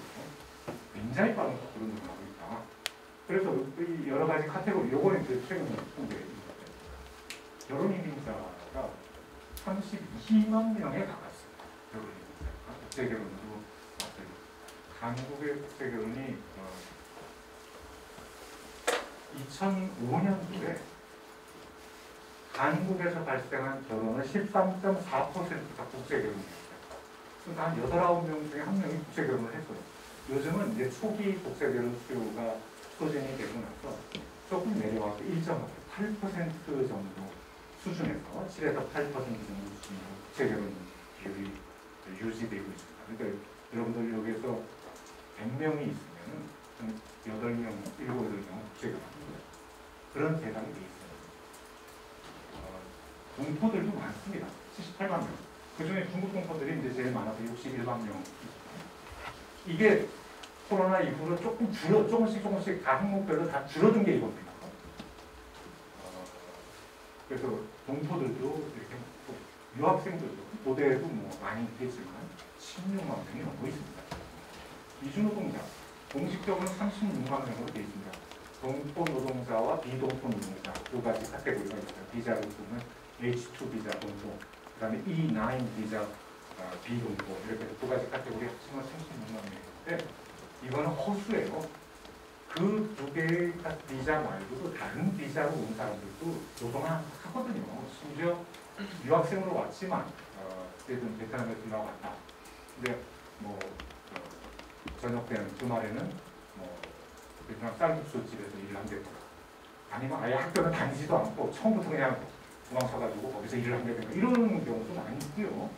굉장히 빠른 속도로 늘어나고 있다. 그래서 이 여러 가지 카테고리, 요거는 이제 최근 통계입니다. 결혼 이민자가 32만 명에 가깝습니다. 결혼 이민자가. 국제 결혼으로 봤어요. 한국의 국제 결혼이 2005년도에 한국에서 발생한 결혼은 13.4%가 국제 결혼이었어요. 그러니까 한 8, 9명 중에 1명이 국제 결혼을 했어요. 요즘은 이제 초기 국제 결혼 수요가 소진이 되고 나서 조금 내려와서 1.8% 정도 수준에서 7에서 8% 정도 수준으로 국제 결혼 비율이 유지되고 있습니다. 그러니까 여러분들 여기에서 100명이 있으면 8명, 7, 8명 국제 결혼합니다. 그런 대상이 돼 있어요. 동포들도 많습니다. 78만 명. 그 중에 중국 동포들이 이제 제일 많아서 61만 명. 이게 코로나 이후로 조금씩 다 항목별로 다 줄어든 게 이겁니다. 그래서 동포들도 이렇게 유학생들도 고대에도 뭐 많이 있겠지만 16만 명이 넘고 있습니다. 이주노동자 공식적으로는 36만 명으로 되어 있습니다. 동포 노동자와 비동포 노동자 두 가지 카테고리가 있어요. 비자를 보면 H2 비자 동포, 그 다음에 E9 비자 비동포 이렇게 두 가지 카테고리 합치면 36만 명인데 이거는 허수예요. 그 두 개의 비자 말고도 다른 비자로 온 사람들도 노동을 하거든요. 심지어 유학생으로 왔지만 어쨌든 베트남에서 유학 왔다. 근데 뭐 저녁 때는 주말에는 뭐 베트남 쌀국수 집에서 일을 한다거나 아니면 아예 학교는 다니지도 않고 처음부터 그냥 도망쳐가지고 거기서 일을 한다거나 이런 경우도 많이 있고요.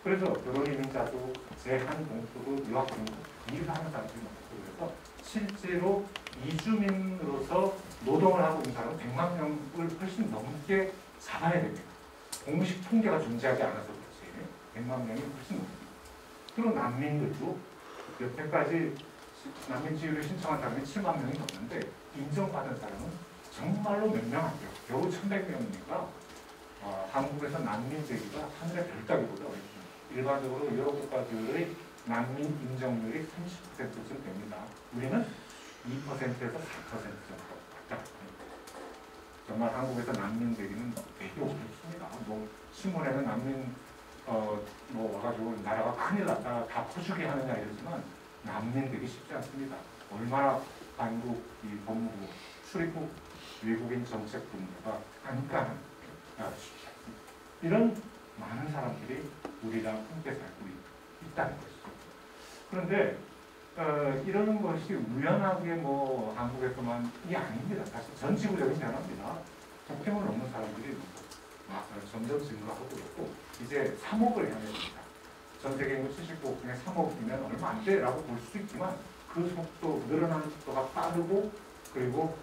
그래서 결혼 이민자도 제한 동포도 유학생도 일을 하는 사람들이 많고 그래서 실제로 이주민으로서 노동을 하고 있는 사람은 100만 명을 훨씬 넘게 잡아야 됩니다. 공식 통계가 존재하지 않아서 그렇지 100만 명이 훨씬 넘습니다. 그리고 난민들도 여태까지 난민지위를 신청한 사람이 7만 명이 넘는데 인정받은 사람은 정말로 몇 명 안 돼요. 겨우 1100명이니까 한국에서 난민 되기가 하늘의 별 따기보다 어렵습니다. 일반적으로 유럽 국가들의 난민 인정률이 30%쯤 됩니다. 우리는 2%에서 4% 정도 갖다 정말 한국에서 난민 되기는 되게 어렵습니다. 뭐 신문에는 난민 뭐 와가지고 나라가 큰일 났다 다 퍼주게 하느냐 이러지만 난민 되기 쉽지 않습니다. 얼마나 한국 이 법무부 출입국 외국인 정책본부가 깐깐한 쉽지 않습니다. 이런 많은 사람들이 우리랑 함께 살고 있다는 것이죠. 그런데 이런 것이 우연하게 뭐 한국에서만이 아닙니다. 사실 전 지구적인 변화입니다. 국경을 넘는 사람들이 점점 증가하고 있고 이제 3억을 향해입니다. 전 세계 인구 79억 중에 3억이면 얼마 안 돼라고 볼 수 있지만 그 속도 늘어나는 속도가 빠르고 그리고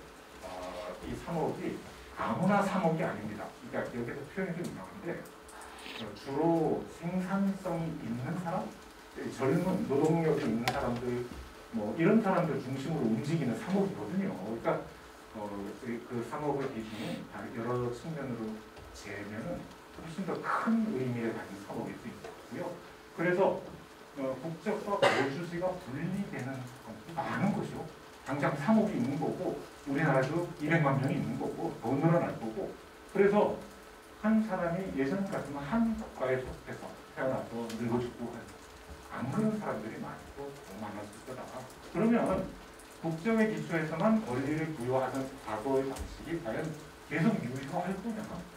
이 3억이 아무나 3억이 아닙니다. 그러니까 여기서 표현이 좀 이상한데 주로 생산성이 있는 사람, 젊은 노동력이 있는 사람들 뭐 이런 사람들 중심으로 움직이는 3억이거든요. 그러니까 그 3억의 기준이 여러 측면으로 재면은 훨씬 더 큰 의미를 가진 3억일 수 있고요. 그래서 국적과 거주지가 분리되는 것도 많은 거죠. 당장 3억이 있는 거고 우리나라도 200만 명이 있는 거고 더 늘어날 거고 그래서 한 사람이 예전 같으면 한 국가에 속해서 태어나서 늙어 죽고 안 그런 사람들이 많고 더 많았을 거다. 그러면 국적의 기초에서만 권리를 부여하는 과거의 방식이 과연 계속 유효할 거냐?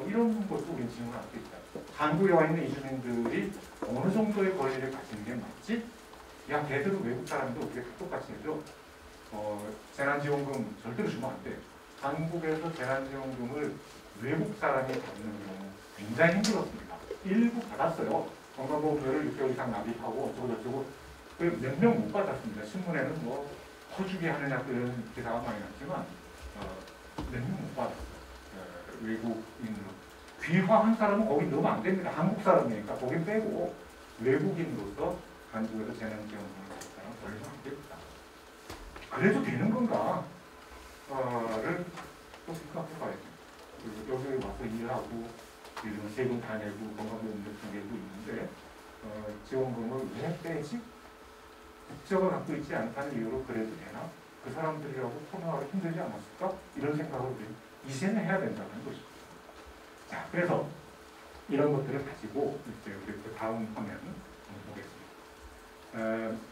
이런 것도 우리는 질문할 수 있다. 한국에 와 있는 이주민들이 어느 정도의 권리를 가지는 게 맞지? 야, 걔들은 외국 사람도 어떻게 똑같이 해줘? 재난지원금 절대로 주면 안 돼. 한국에서 재난지원금을 외국 사람이 받는 경우 굉장히 힘들었습니다. 일부 받았어요. 건강보험료를 6개월 이상 납입하고 어쩌고저쩌고 몇 명 못 받았습니다. 신문에는 뭐 퍼주게 하느냐 그런 기사가 많이 났지만 몇 명 못 받았어요. 외국인으로 귀화한 사람은 거기 넣으면 안 됩니다. 한국 사람이니까 거긴 빼고 외국인으로서 한국에서 재난지원금을 받을 사람 더 이상 안 됩니다. 그래도 되는 건가? 를 또 생각해봐야죠. 여기 와서 일하고 세금 다 내고 건강보험료 내고 있는데 지원금을 왜 빼지? 국적을 갖고 있지 않다는 이유로 그래도 되나? 그 사람들이라고 코로나로 힘들지 않았을까? 이런 생각을 이제는 해야 된다는 것이죠. 자, 그래서 이런 것들을 가지고 이제 우리 그 다음 화면 보겠습니다.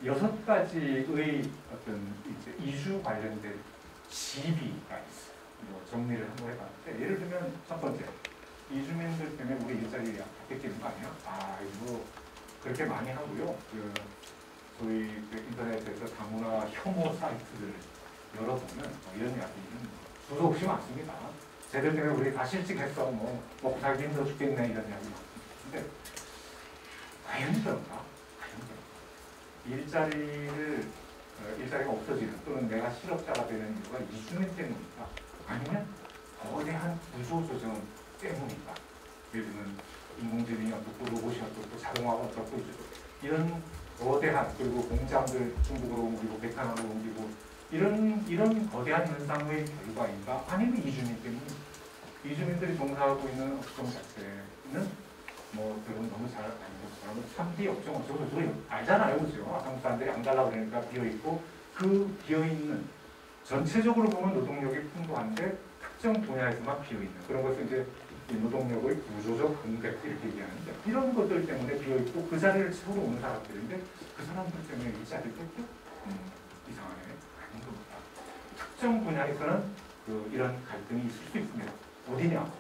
6가지의 어떤 이제 이주 관련된 시비가 있어요. 뭐 정리를 한번 해봤는데 예를 들면 첫 번째 이주민들 때문에 우리 일자리 뺏기는 거 아니야? 아 이거 그렇게 많이 하고요. 소위 인터넷에서 다문화 혐오 사이트를 열어보면 이런 이야기는 수도 없이 많습니다. 쟤들 때문에 우리 다 실직했어. 뭐 먹고 살기 힘들어 죽겠네 이런 이야기 많습니다. 과연 그런가? 일자리가 없어지는 또는 내가 실업자가 되는 이유가 이주민 때문일까? 아니면 거대한 구조조정 때문일까? 예를 들면 인공지능이 어떻고 로봇이 어떻고 자동화가 어떻고 이런 거대한 그리고 공장들 중국으로 옮기고 베트남으로 옮기고 이런 거대한 현상의 결과인가? 아니면 이주민 때문에 이주민들이 종사하고 있는 업종 자체는 뭐 여러분 너무 잘 알고 3D 업종 어쩌고 저쩌고 알잖아요, 그죠? 한국 사람들이 안 가려고 그러니까 비어있고 그 비어있는 전체적으로 보면 노동력이 풍부한데 특정 분야에서만 비어있는 그런 것을 이제 노동력의 구조적 공백 이렇게 얘기하는데 이런 것들 때문에 비어있고 그 자리를 채우러 오는 사람들인데 그 사람들 때문에 이 자리를 뺏겨? 이상하네. 아닌 겁니다. 특정 분야에서는 이런 갈등이 있을 수 있습니다. 어디냐?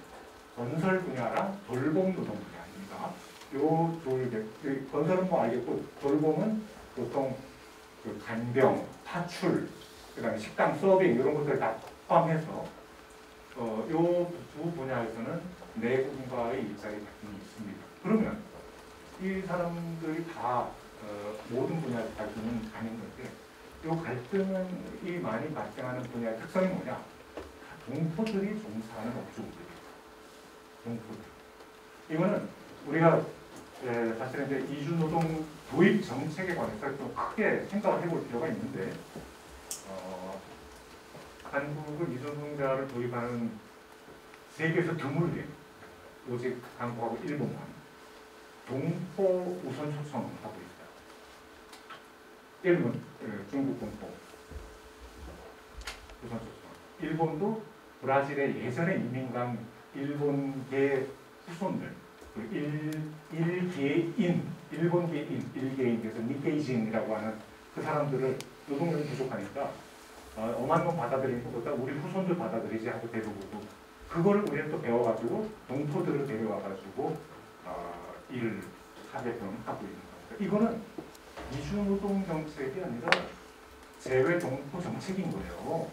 건설 분야랑 돌봄 노동 분야입니다. 요 건설은 뭐 알겠고 돌봄은 보통 그 간병, 파출, 그다음에 식당 서빙 이런 것들 다 포함해서 요 두 분야에서는 내국인과의 일자리 갈등이 있습니다. 그러면 이 사람들이 다 모든 분야의 갈등은 아닌 건데 이 갈등은 이 많이 발생하는 분야의 특성이 뭐냐? 동포들이 종사하는 업종들이에요. 동포들. 이거는 우리가 사실은 이제 이주노동 도입 정책에 관해서 좀 크게 생각을 해볼 필요가 있는데 한국은 이주노동자를 도입하는 세계에서 드물게 오직 한국하고 일본만 동포 우선 초청을 하고 있다. 일본, 중국 동포 우선 초청. 일본도 브라질의 예전에 이민 간 일본계 후손들, 일본계인, 그래서 니케이진이라고 하는 그 사람들을 노동력이 부족하니까 엄한 놈 받아들이는 것보다 우리 후손들 받아들이지 하고 데려오고 그거를 우리는 또 배워가지고 동포들을 데려와가지고 일을 하게끔 하고 있는 겁니다. 이거는 이주노동 정책이 아니라 재외 동포 정책인 거예요.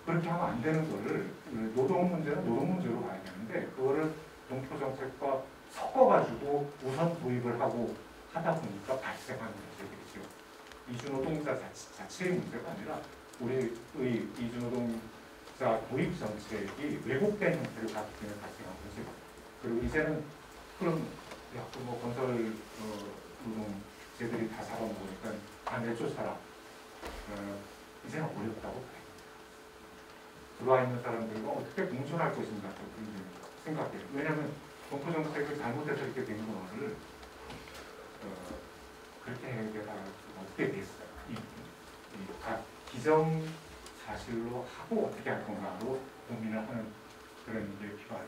그렇게 하면 안 되는 거를 노동 문제는 노동 문제로 봐야 되는데 그거를 동포 정책과 섞어가지고 우선 도입을 하고 하다 보니까 발생하는 문제들이죠. 이주노동자 자체의 문제가 아니라 우리의 이주노동자 도입 정책이 왜곡된 형태를 가지고 있는 발생한 문제가. 그리고 이제는 그럼 뭐 건설 노동제들이 다 잡아먹으니까 안 내쫓아라. 이제는 어렵다고 봐요. 들어와 있는 사람들과 어떻게 공존할 것인가 생각해요. 왜냐하면 동포 정책을 잘못해서 이렇게 된 거를 그렇게 해결할 수가 없게 됐어요. 기정 사실로 하고 어떻게 할 건가로 고민을 하는 그런 게 필요하죠.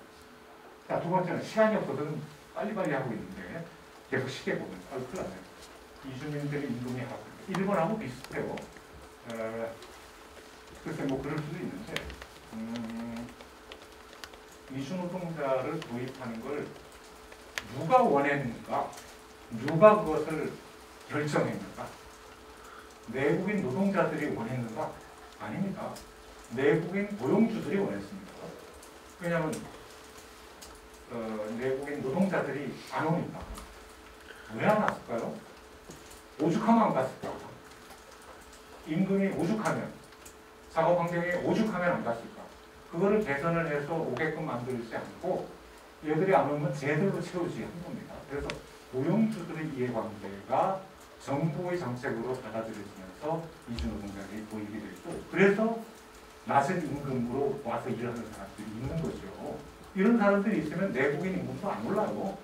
자, 두 번째는 시간이 없어서는 빨리빨리 하고 있는데 계속 시계 보면 큰일 났네. 이주민들의 임금이 하고 일본하고 비슷해요. 글쎄 뭐 그럴 수도 있는데 이주노동자를 도입하는 걸 누가 원했는가? 누가 그것을 결정했는가? 내국인 노동자들이 원했는가? 아닙니다. 내국인 고용주들이 원했습니다. 왜냐하면 내국인 노동자들이 안 오니까. 왜 안 왔을까요? 오죽하면 안 갔을까? 임금이 오죽하면, 작업 환경이 오죽하면 안 갔을까? 그거를 개선을 해서 오게끔 만들지 않고 얘들이 안 오면 쟤들로 채우지 한 겁니다. 그래서 고용주들의 이해관계가 정부의 정책으로 받아들여지면서 이주노동자들이 보이게 되고, 그래서 낮은 임금으로 와서 일하는 사람들이 있는 거죠. 이런 사람들이 있으면 내국인 임금도 안 올라요.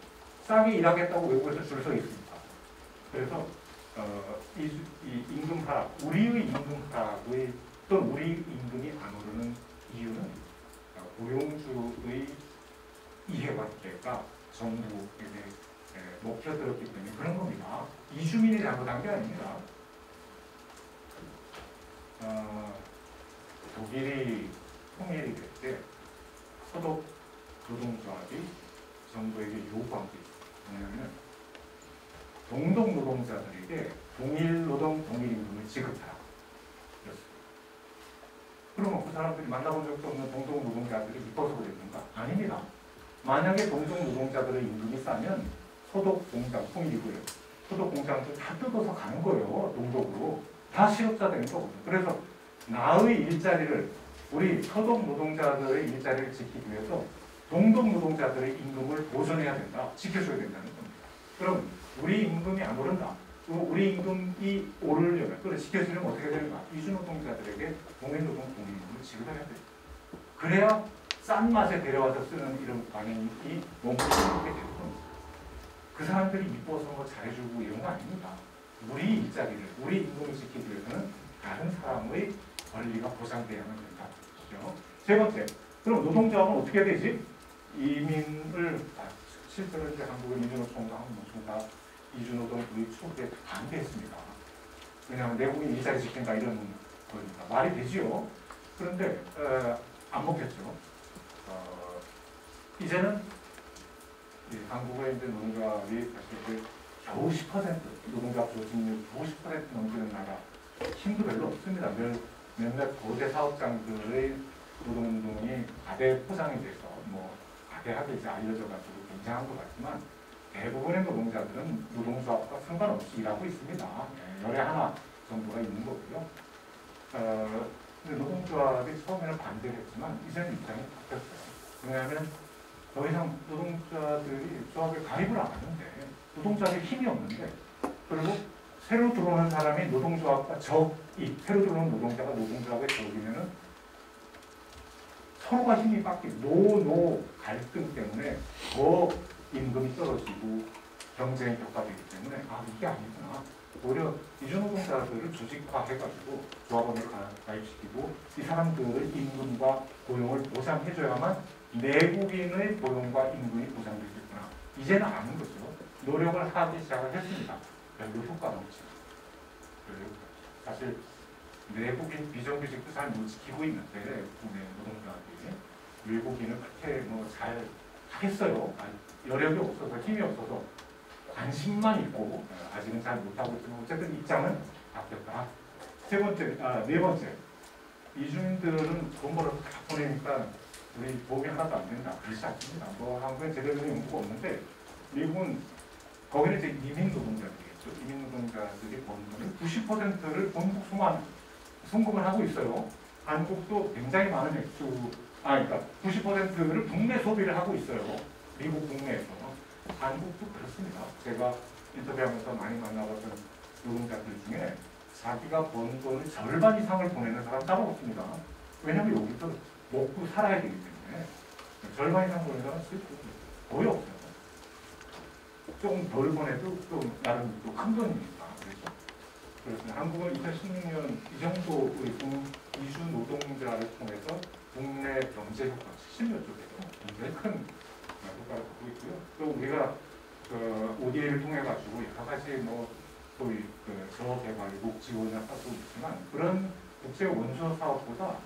싸게 일하겠다고 외국에서 줄 서 있으니까. 그래서 이 임금 하락, 우리의 임금 하락의 또는 우리 임금이 안 오르는 이유는 고용주의 이해관계가 정부에게 먹혀들었기 때문에 그런 겁니다. 이주민이 잘못한 게 아닙니다. 독일이 통일이 될 때 서독 노동조합이 정부에게 요구한 게 있어요. 뭐냐면 동독 노동자들에게 동일 노동 동일 임금을 지급하라. 그러면 그 사람들이 만나본 적도 없는 동독 노동자들이 이뻐서 그랬는가? 아닙니다. 만약에 동독 노동자들의 임금이 싸면 소독 공장, 통일이고요. 소독 공장도 다 뜯어서 가는 거예요. 동독으로. 다 실업자 되는 거거든요. 그래서 나의 일자리를, 우리 소독 노동자들의 일자리를 지키기 위해서 동독 노동자들의 임금을 보존해야 된다. 지켜줘야 된다는 겁니다. 그럼 우리 임금이 안 오른다. 우리 임금이 오르려면, 그걸 지켜주려면 어떻게 되는가? 이주노동자들에게 동일노동 동일임금을 지급해야 돼요. 그래야 싼 맛에 데려와서 쓰는 이런 관행이 몸으로 생기게 되는 겁니다. 그 사람들이 이뻐서 뭐 잘해주고 이런 거 아닙니다. 우리 일자리를, 우리 임금을 지키기 위해서는 다른 사람의 권리가 보장돼야만 된다. 그렇죠? 세 번째, 그럼 노동조합은 어떻게 되지? 이민을, 실제로 이제 한국의 민주노총과 한국노총과 이주노동 우리 초기에 반대했습니다. 왜냐하면 내국인 일자리 지킨다 이런 거니까 말이 되지요. 그런데 안 먹혔죠. 이제는 한국의 이제 노동조합이 사실 이제 겨우 10% 노동조합 조직률 겨우 10% 넘기는 나라 힘도 별로 없습니다. 몇몇 거대 사업장들의 노동운동이 과대 포장이 돼서 뭐 과대하게 이제 알려져가지고 굉장한 것 같지만 대부분의 노동자들은 노동조합과 상관없이 일하고 있습니다. 열에 하나 정도가 있는 거고요. 근데 노동조합이 처음에는 반대를 했지만 이제는 입장이 바뀌었어요. 왜냐하면 더 이상 노동자들이 조합에 가입을 안 하는데 노동조합에 힘이 없는데, 그리고 새로 들어오는 사람이 노동조합과 적이, 새로 들어오는 노동자가 노동조합의 적이면은 서로가 힘이 바뀌고 노 갈등 때문에 더 임금이 떨어지고 경쟁이 격화되기 때문에 이게 아니구나. 오히려 이주노동자들을 조직화해가지고 조합원을 가입시키고 이 사람들의 임금과 고용을 보장해줘야만 내국인의 고용과 임금이 보장되겠구나. 이제는 아는 거죠. 노력을 하기 시작을 했습니다. 별로 효과가 없죠. 사실 내국인 비정규직도 잘 못 지키고 있는데 국내 노동자들이 외국인은 그렇게 뭐 잘 하겠어요. 여력이 없어서 힘이 없어서 관심만 있고 아직은 잘 못하고 있지만 어쨌든 입장은 바뀌었다. 네 번째, 이주민들은 돈 벌어서 다 보내니까 우리 도움이 하나도 안 된다. 그렇지 않습니다. 뭐 한국엔 제대로 된 연구가 없는데 미국은 거기는 이제 이민 노동자들이겠죠. 이민 노동자들이 버는 돈의 90%를 본국 송금을 하고 있어요. 한국도 굉장히 많은 액수, 그러니까 90%를 국내 소비를 하고 있어요. 미국 국내에서. 한국도 그렇습니다. 제가 인터뷰하면서 많이 만나봤던 노동자들 중에 자기가 번 돈의 절반 이상을 보내는 사람 따로 없습니다. 왜냐하면 여기서 먹고 살아야 되기 때문에 절반 이상 보내는 사람 거의 없어요. 조금 덜 보내도 또 나름 또 큰 돈이니까. 그래서 한국은 2016년 이 정도의 이주 노동자를 통해서 국내 경제 효과 70여 쪽에서 굉장히 큰 효과를 보고 있고요. 또 우리가 ODA를 통해 가지고 여러 가지 뭐 소위 저개발, 녹지원을 하고 있지만 그런 국제 원조 사업보다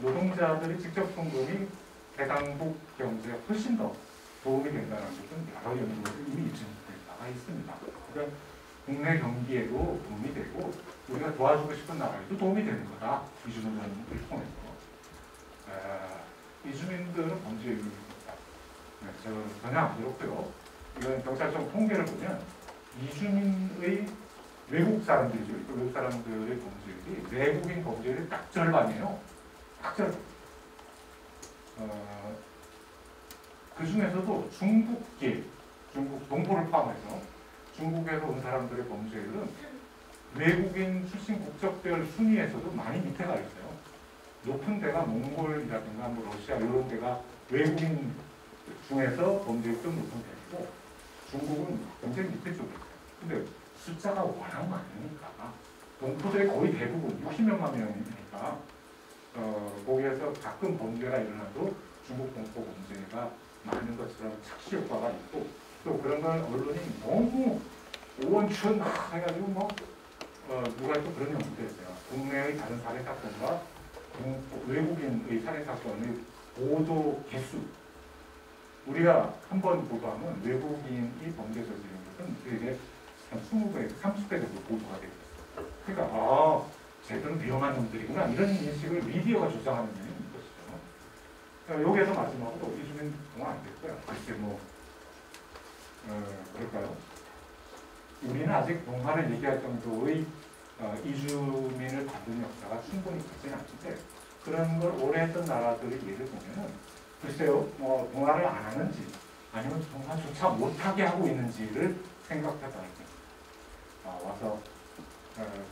노동자들이 직접 송금이 대당국 경제에 훨씬 더 도움이 된다는 것은 여러 연구에서 이미 입증돼 나가 있습니다. 그러니까 국내 경기에도 도움이 되고 우리가 도와주고 싶은 나라에도 도움이 되는 거다. 이주노동을 통해서. 이주민들은 범죄 유입니다. 전혀 안 그렇고요. 이건 경찰청 통계를 보면 이주민의 외국 사람들이죠. 외국 사람들의 범죄율이 내국인 범죄율이 딱 절반이에요. 딱 절반. 그 중에서도 중국계, 중국 동포를 포함해서 중국에서 온 사람들의 범죄율은 외국인 출신 국적별 순위에서도 많이 밑에 가 있어요. 높은 데가 몽골이라든가 뭐 러시아 이런 데가 외국인 중에서 범죄율이 좀 높은 데이고 중국은 굉장히 밑에 쪽에 있어요. 근데 숫자가 워낙 많으니까 동포들의 거의 대부분 60몇만 명이니까 거기에서 가끔 범죄가 일어나도 중국 동포 범죄가 많은 것처럼 착시 효과가 있고 또 그런 걸 언론이 너무 오원춘 해가지고 뭐 누가 또 그런 연구도 했어요. 국내의 다른 살해 사건과 외국인의 살해 사건의 보도 개수 우리가 한 번 보도하면 외국인이 범죄 저지른 것은 되게 한 20배에서 30배 정도 보도가 되고 있어요. 그러니까 쟤들은 위험한 놈들이구나 이런 인식을 미디어가 조장하는 면이 있는 것이죠. 여기에서 마지막으로 이주민 동안 안 됐고요. 글쎄 뭐 그럴까요? 우리는 아직 동화를 얘기할 정도의 이주민을 받은 역사가 충분히 크지는 않는데 그런 걸 오래 했던 나라들의 예를 보면은 글쎄요, 뭐 동화를 안 하는지 아니면 동화조차 못하게 하고 있는지를 생각해봐야 돼요. 와서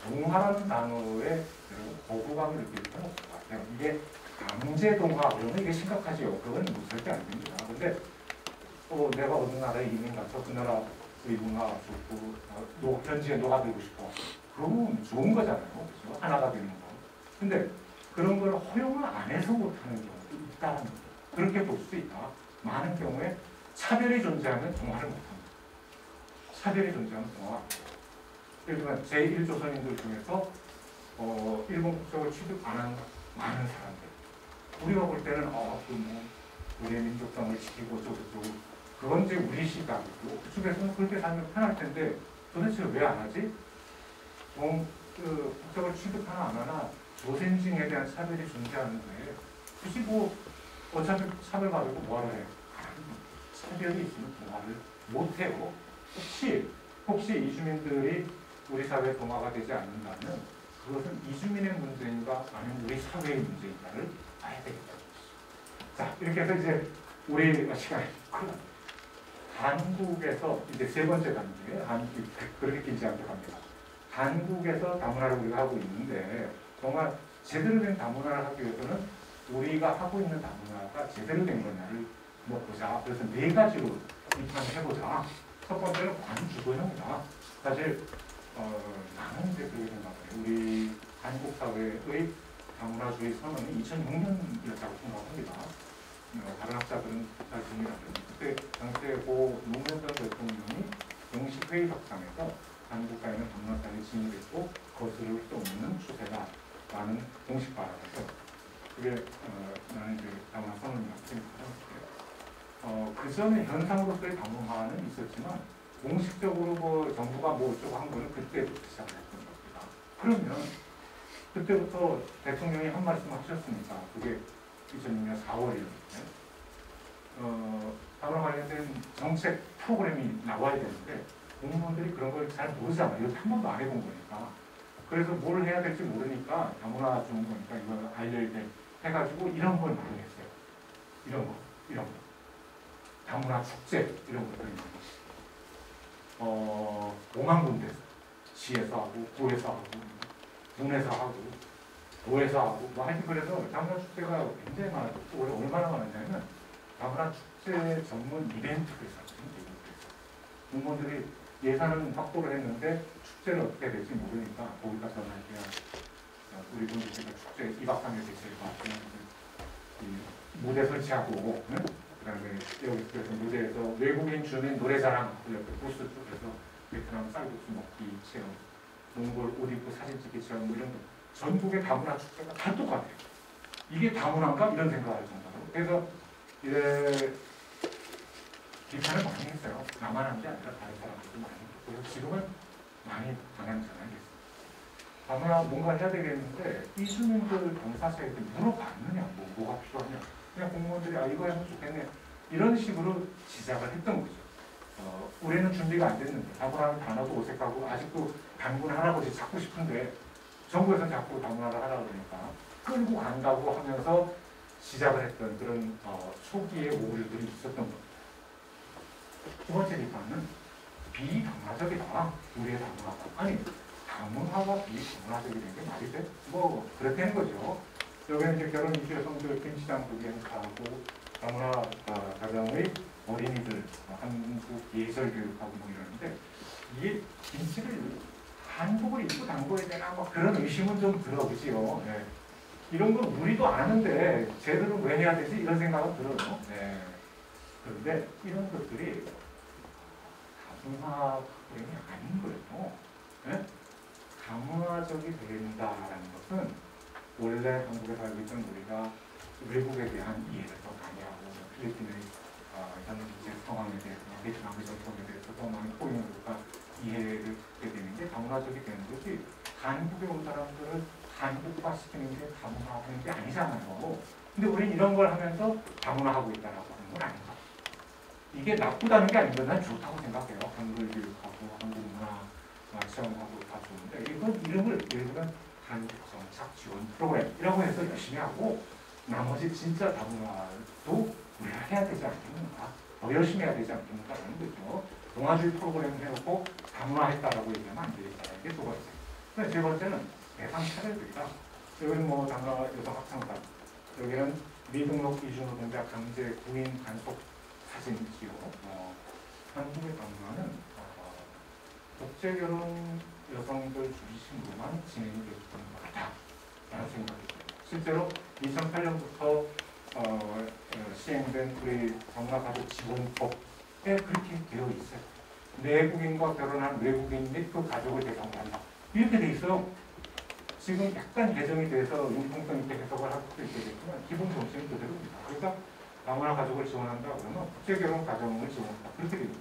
동화라는 단어에 여러분 거부감을 느낄 필요는 없을 것 같아요. 이게 강제 동화 그러면 이게 심각하지요. 그건 무섭게 안 됩니다. 근데 내가 어느 나라에 이민 가서 그 나라의 문화가 좋고 현지에 녹아들고 싶어. 그러면 좋은 거잖아요. 그렇죠? 하나가 되는 거. 근데 그런 걸 허용을 안 해서 못하는 경우도 있다는 거죠. 그렇게 볼 수 있다. 많은 경우에 차별이 존재하면 동화를 못합니다. 차별이 존재하면 동화가 안 돼요. 예를 들면 제1조선인들 중에서 일본 국적을 취득 안 한 많은 사람들. 우리가 볼 때는 우리의 민족성을 지키고 어쩌고저쩌고 그건 이제 우리 시각이고 그쪽에서는 그렇게 살면 편할 텐데 도대체 왜 안 하지? 국적을 취득하나 안 하나 조센징에 대한 차별이 존재하는데 굳이 뭐 어차피 차별받고 뭐하러 해? 차별이 있으면 동화를 못해요. 혹시 이주민들이 우리 사회의 동화가 되지 않는다면 그것은 이주민의 문제인가 아니면 우리 사회의 문제인가를 봐야 되겠다. 자 이렇게 해서 이제 우리 시간이 한국에서 이제 세 번째 단계 그렇게 길지 않게 갑니다. 한국에서 다문화를 우리가 하고 있는데 정말 제대로 된 다문화를 하기 위해서는 우리가 하고 있는 다문화가 제대로 된 거냐를 보자. 그래서 네 가지로 비판을 해보자. 첫 번째는 관주도형이다. 사실 나는 이제 그렇게 생각해요. 우리 한국 사회의 다문화주의 선언이 2006년이었다고 생각합니다. 다른 학자들은 잘 동의하는데 그때 당시에 고 노무현 전 대통령이 공식 회의석상에서 한국 사회는 다문화 사회에 진입했고 거스를 수 없는 추세다라는 공식 발언에서 그게 나는 이제 다문화 선언이라고 생각하는데 그 전에 현상으로서의 다문화는 있었지만 공식적으로 뭐 정부가 뭐 어쩌고 한 거는 그때부터 시작했던 겁니다. 그러면 그때부터 대통령이 한 말씀 하셨으니까 그게 2006년 4월이었는데 다문화 관련된 정책 프로그램이 나와야 되는데 공무원들이 그런 걸 잘 모르잖아요. 이거 한 번도 안 해본 거니까. 그래서 뭘 해야 될지 모르니까 다문화 좋은 거니까 이거 알려야 돼 해가지고 이런 걸 많이 했어요. 이런 거. 다문화 축제 이런 것들이 많이 했어요. 5만 군데서 시에서 하고 구에서 하고 군에서 하고 도에서 하고 뭐 하여튼 그래서 다문화 축제가 굉장히 많았고 올해 얼마나 많았냐면 다문화 축제 전문 이벤트를 샀어요. 공무원들이 예산은 확보를 했는데 축제를 어떻게 될지 모르니까 거기 가서 그냥 우리 분들이 축제 2박 3일 대체해서 무대 설치하고 응? 그다음에 여기 그래서 무대에서 외국인 주민 노래자랑 옆에 부스 쪽에서 베트남 쌀국수 먹기 체험, 몽골 옷 입고 사진 찍기 체험 뭐 이런 거 전국의 다문화 축제가 다 똑같아요. 이게 다문화인가 이런 생각을 할 정도로 그래서 이제 비판을 많이 했어요. 나만 한 게 아니라 다른 사람들도 많이 했고요. 지금은 많이 방향전환했습니다. 다문화 뭔가 해야 되겠는데 이주민들 동사자에게 물어봤느냐, 뭐가 필요하냐. 그냥 공무원들이 이거 하면 좋겠네. 이런 식으로 시작을 했던 거죠. 우리는 준비가 안 됐는데 다문화는 단어도 어색하고 아직도 단군 할아버지 찾고 싶은데 정부에서 자꾸 단군하라 하라 그러니까 끌고 간다고 하면서 시작을 했던 그런 초기의 오류들이 있었던 겁니다. 두 번째 비판은 비다문화적이다. 우리의 다문화가. 아니 다문화가 비다문화적이 된 게 말이 돼? 뭐 그렇다는 거죠. 여기는 이제 결혼 이주 여성들 김치장 부기 행사하고 다문화 가정의 어린이들 한국 예절 교육하고 뭐 이러는데 이게 김치를 한복을 입고 담궈야 되나 뭐 그런 의심은 좀 들어 그지요. 네. 이런 건 우리도 아는데 쟤들은 왜 해야 되지? 이런 생각은 들어요. 네. 그런데 이런 것들이 다문화 프로그램이 아닌 거예요. 네? 다문화적이 된다라는 것은 원래 한국에 살고 있던 우리가 외국에 대한 이해를 더 많이 하고 필리핀의 현재 상황에 대해서 베트남의 전통에 대해서 더 많이 포용해서 이해를 하게 되는 게 다문화적이 되는 거지 한국에 온 사람들을 한국화시키는 게 다문화하는 게 아니잖아요. 근데 우리는 이런 걸 하면서 다문화하고 있다라고 하는 건 아닌가. 이게 나쁘다는 게 아닌데 난 좋다고 생각해요. 한글 교육하고 한국 문화 체험하고 다 좋은데 이건 이름을 일부는 한국 정착 지원 프로그램이라고 해서 열심히 하고 나머지 진짜 다문화도 우리가 해야 되지 않겠는가? 더 열심히 해야 되지 않겠는가? 라는 거죠. 동아주의 프로그램을 해놓고 다문화했다라고 얘기하면 안 되겠다. 이게 두 번째. 세 번째는 대상 차별들이다. 여기는 뭐 단가 여성 학생사, 여기는 미등록 이주 노동자 강제 구인 간속 사진이지요. 한국의 다문화는 국제결혼 여성들 중심으로만 진행이 되고 있는 것 같다라는 생각이 들어요. 실제로 2008년부터 시행된 우리 다문화가족지원법에 그렇게 되어 있어요. 내국인과 결혼한 외국인 및 그 가족을 대상으로 한다. 이렇게 돼 있어요. 지금 약간 개정이 돼서 융통성 있게 해석을 할 수도 있겠지만 기본 정신은 그대로입니다. 그러니까 다문화 가족을 지원한다 그러면 국제결혼 가정을 지원한다. 그렇게 되죠.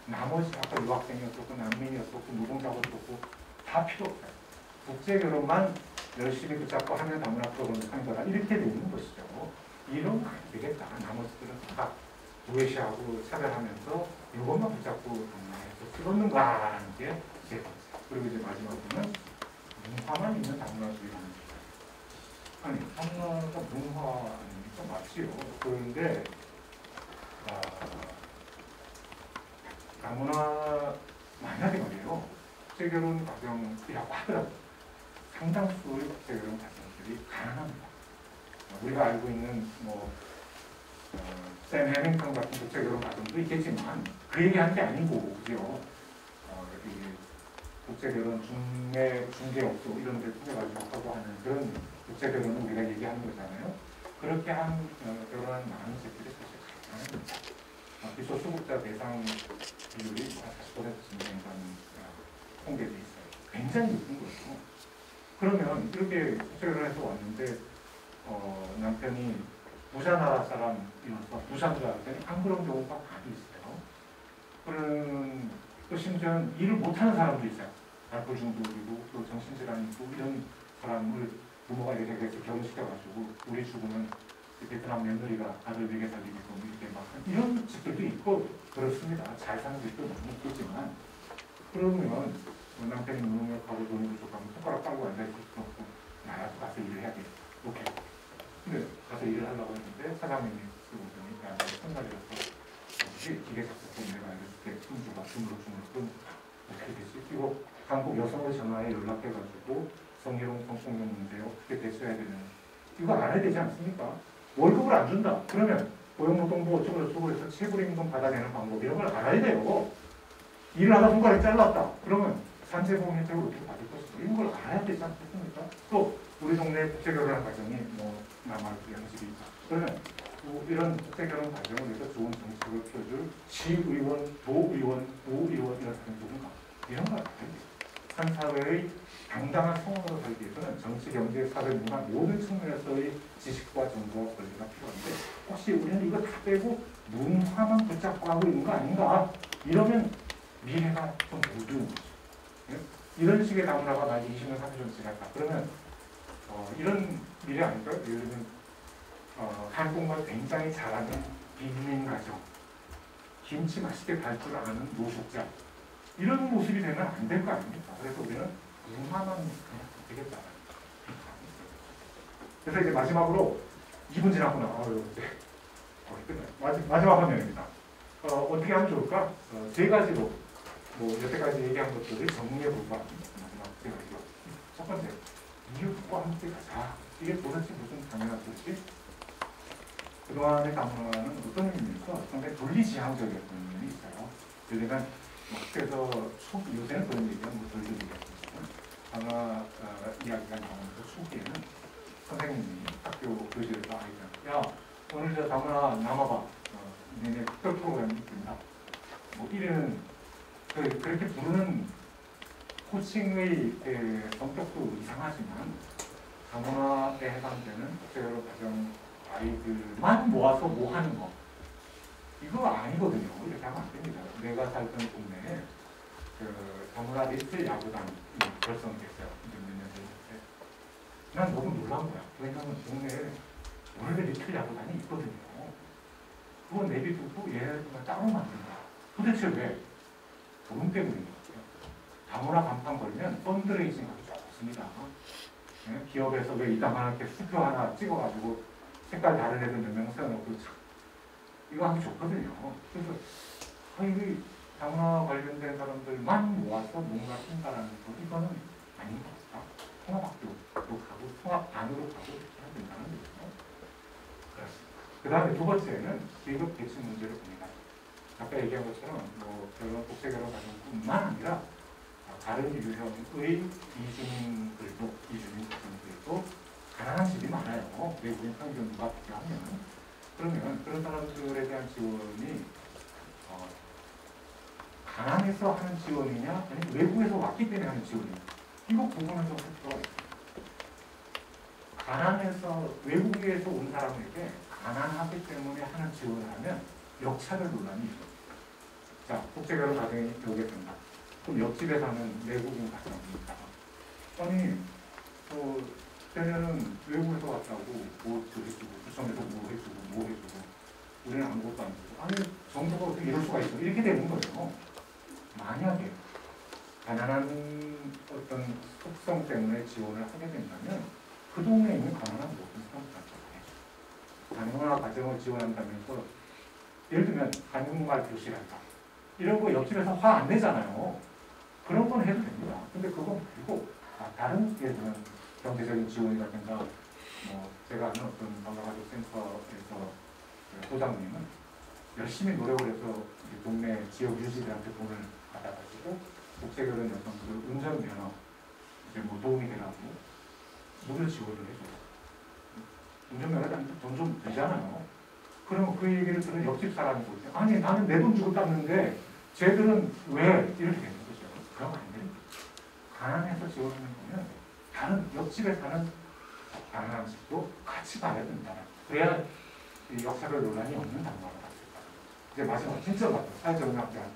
나머지 아까 유학생이었었고 난민이었었고 노동자였었고 다 필요 없어요. 국제결혼만 열심히 붙잡고 하면 다문화 프로그램을 하는 거다. 이렇게 돼 있는 것이죠. 이러면 안 되겠다. 나머지들은 다 무해시하고 차별하면서 이것만 붙잡고 다문화에서 찍었는가라는 게 세 번째. 그리고 이제 마지막으로는 문화만 있는 다문화주의라는 거죠. 아니 다문화가 문화 아닙니까? 맞지요. 그런데 다문화 만약에 말이에요. 국제결혼 과정이라고 하더라도 상당수의 국제결혼 과정들이 가능합니다. 우리가 알고 있는 샘 해밍턴 같은 국제결혼 과정도 있겠지만 그 얘기하는 게 아니고 그죠? 국제결혼 중개업소 이런 데 통해가지고 하고 하는 그런 국제결혼을 우리가 얘기하는 거잖아요. 그렇게 한 결혼한 많은 집들이 사실 가능합니다. 기소 수급자 대상 비율이 40% 증가한다는 통계도 있어요. 굉장히 높은 거죠. 그러면 이렇게 국제결혼해서 왔는데 남편이 부산나라 사람이어서 부산으로 왔더니 안 그런 경우가 많이 있어요. 그런 또 심지어 일을 못하는 사람도 있어요. 알코올 중독이고 또 정신질환이 있고 이런 사람을 부모가 이렇게 해서 결혼시켜가지고 우리 죽으면 베트남 며느리가 아들 먹여 살리고 이렇게 막 이런 집들도 있고 그렇습니다. 잘 사는 집도 많이 있겠지만 그러면 남편이 무능력하고 돈이 부족하면 손가락 빨고 앉아있을 수 없고 나라도 가서 일을 해야 돼. 오케이. 근데 가서 일을 하려고 했는데 사장님이 쓰고 보니까 손날이라서 기계 작곡법 내가 알려줄게. 손주가 주물럭 어떻게 되지? 이거 한국 여성의 전화에 연락해가지고 성희롱 성폭력 문제 어떻게 대처해야 되는 이거 알아야 되지 않습니까? 월급을 안 준다. 그러면 고용노동부 어쩌고 해서 체불임금 받아내는 방법 이런 걸 알아야 돼요. 일을 하다 손가락이 잘랐다. 그러면 산재보험 혜택을 어떻게 받을 것인가 이런 걸 알아야 되지 않겠습니까? 또 우리 동네 국제결혼 과정이 남아있고 양식이 있다. 그러면 이런 국제결혼 과정을 위해서 좋은 정책을 펴줄 시의원, 도의원, 구의원 이런 사람이 누군가 이런 걸 알아야 돼요. 한 사회의 당당한 성원으로 살기 위해서는 정치, 경제, 사회, 문화 모든 측면에서의 지식과 정보와 권리가 필요한데 혹시 우리는 이거 다 빼고 문화만 붙잡고 하고 있는 거 아닌가? 이러면 미래가 좀 어두운 거죠. 예? 이런 식의 다문화가 만약 20년, 30년 지났다. 그러면 이런 미래 아닐까요? 예를 들면 한국말 굉장히 잘하는 빈민 가정, 김치 맛있게 달 줄 아는 노숙자, 이런 모습이 되면 안 될 거 아닙니까? 그래서 우리는 융화만 그냥 되겠다. 그래서 이제 마지막으로 2분 지났구나. 마지막 화면입니다. 어떻게 하면 좋을까? 세 가지로 여태까지 얘기한 것들을 정리해 볼까 합니다. 마지막 세 가지로. 첫 번째, 이웃과 함께 가자. 이게 도대체 무슨 당연한 소리지? 그동안의 다문화는 어떤 의미입니까? 상당히 분리지향적이었던 면이 있어요. 그러니까 학교에서 요새는 그런 얘기하면 덜 들리겠지만 다문화 이야기가 나오면서 초기에는 선생님이 학교 교실에서 아이들 야 오늘 저 다문화 남아봐 니네 특별 프로그램이 있습니다. 이런 그렇게 부르는 코칭의 성격도 이상하지만 다문화에 해당되는 국제여러 가정 아이들만 모아서 뭐 하는 거 이거 아니거든요. 이렇게 하면 안 됩니다. 내가 살던 동네에 다문화 리틀 야구단이 결성이 됐어요. 몇 년 전에. 난 너무 놀란 거야. 왜냐하면 동네에 원래 리틀 야구단이 있거든요. 그거 내비두고 얘가 따로 만든다. 도대체 왜? 돈 때문인 거예요. 다문화 간판 걸면 펀드레이징 하기 좋습니다. 네? 기업에서 왜 이따만하게 수표 하나 찍어가지고 색깔 다른 애들 몇 명 세워놓고 이거 하기 좋거든요. 그래서 이 다문화 관련된 사람들만 모아서 뭔가 한다라는 거 이거는 아닌 것 같다. 통합학교로 가고 통합반으로 가고 이렇게 해야 된다는 거죠. 그 다음에 두 번째는 계급 배치 문제를 봅니다. 아까 얘기한 것처럼 결혼, 국제결혼 가정뿐만 아니라 다른 유형의 이주민 가정들도 가난한 집이 많아요. 외국인 평균과 비교하면. 그러면 그런 사람들에 대한 지원이 가난해서 하는 지원이냐 아니면 외국에서 왔기 때문에 하는 지원이냐 이거 구분해서 할 필요가 있어요. 가난해서 외국에서 온 사람에게 가난하기 때문에 하는 지원을 하면 역차별 논란이 있어요. 자, 국제결혼 가정이 여기에 된다. 그럼 옆집에 사는 외국인 가정이니까 아니 그때는 외국에서 왔다고 뭐 해주고 구청에서 뭐 해주고 우리는 아무것도 안 주고 아니 정부가 어떻게 이럴 수가 있어 이렇게 되는 거예요. 만약에 가난한 어떤 속성 때문에 지원을 하게 된다면 그 동네에 있는 가난한 모든 사람들한테 다문화 가정을 지원한다면서 예를 들면 한국말 교실한다 이런 거 옆집에서 화 안 내잖아요. 그런 건 해도 됩니다. 근데 그건 말고 다른 예를 들면 경제적인 지원이라든가 제가 아는 어떤 다문화가족센터에서 소장님은 열심히 노력을 해서 동네 지역 유지들한테 돈을 받아가지고 국제결혼 여성들을 운전면허 도움이 되라고 무료 지원을 해줘요. 운전면허라는 돈 좀 되잖아요. 그러면 그 얘기를 들은 옆집 사람이 볼 때 아니 나는 내 돈 주고 땄는데 쟤들은 왜 이렇게 되는 거죠. 그러면 안 됩니다. 가난해서 지원하는 거면 다른 옆집에 사는 가난한 집도 같이 봐야 된다. 그래야 이 역사별 논란이 없는 다문화가 됐다. 이제 마지막 진짜 맞다. 사회적 음악대학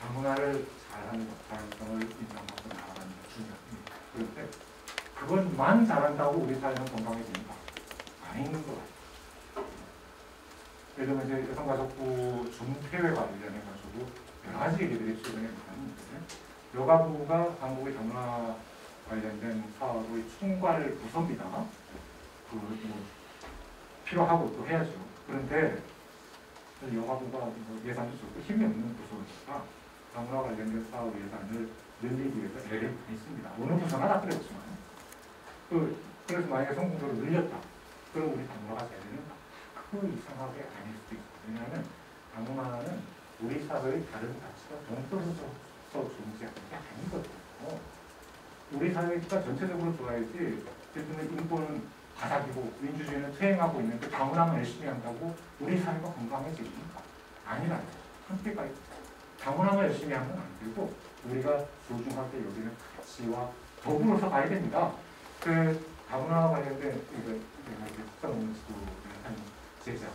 다문화를 잘하는 가능성을 인정하고 나아가는 게 중요합니다. 그런데 그것만 잘한다고 우리 사회는 건강해집니다. 아닌 것 같아요. 예를 들면 이제 여성가족부 중폐회 관련해가지고 여러 가지 얘기들이 최근에 나왔는데 여가부가 한국의 다문화 관련된 사업의 총괄 부서입니다. 필요하고 또 해야죠. 그런데 여가부가 예산도 적고 힘이 없는 부서니까 다문화 관련된 사업 예산을 늘리기 위해서 애를 많이 씁니다. 어느 부서나 다 그랬지만 그래서 만약에 성공적으로 늘렸다. 그럼 우리 다문화가 되는 크고 이상하게 아닐 수도 있어요. 왜냐하면 다문화는 우리 사회의 다른 가치가 동떨어져서 존재하는 게 아니거든요. 우리 사회가 전체적으로 좋아야지 어쨌든 인권은 바닥이고 민주주의는 퇴행하고 있는데 다문화만 열심히 한다고 우리 사회가 건강해집니까? 아니라요. 함께가 다문화만 열심히 하면 안 되고 우리가 소중하게 여기는 가치와 더불어서 가야 됩니다. 그 다문화와 관련된 특성지도를 한 제자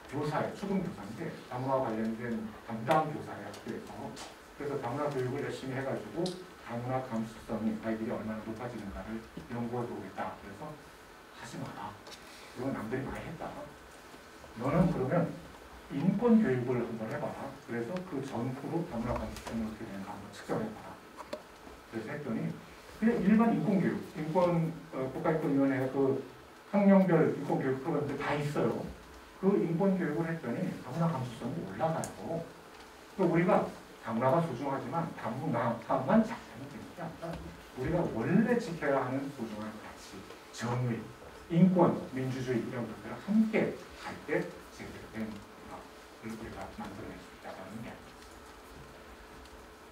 교사예요. 초등교사인데 다문화 관련된 담당 교사의 학교에서 그래서 다문화 교육을 열심히 해가지고 다문화 감수성이 아이들이 얼마나 높아지는가를 연구해 보겠다. 그래서 하지 마라. 이건 남들이 많이 했다. 너는 그러면 인권 교육을 한번 해봐라. 그래서 그 전후로 다문화 감수성이 어떻게 되는가 한번 측정해봐라. 그래서 했더니 그냥 일반 인권 교육, 국가인권위원회 그 학년별 인권 교육 프로그램들 다 있어요. 그 인권 교육을 했더니 다문화 감수성이 올라가요. 또 우리가 다문화가 소중하지만 다문화만 잘하면 되는 게 아니라 우리가 원래 지켜야 하는 소중한 가치, 정의, 인권, 민주주의 이런 것들을 함께 갈 때 제대로 된 문화를 우리가 만들어낼 수 있다는 게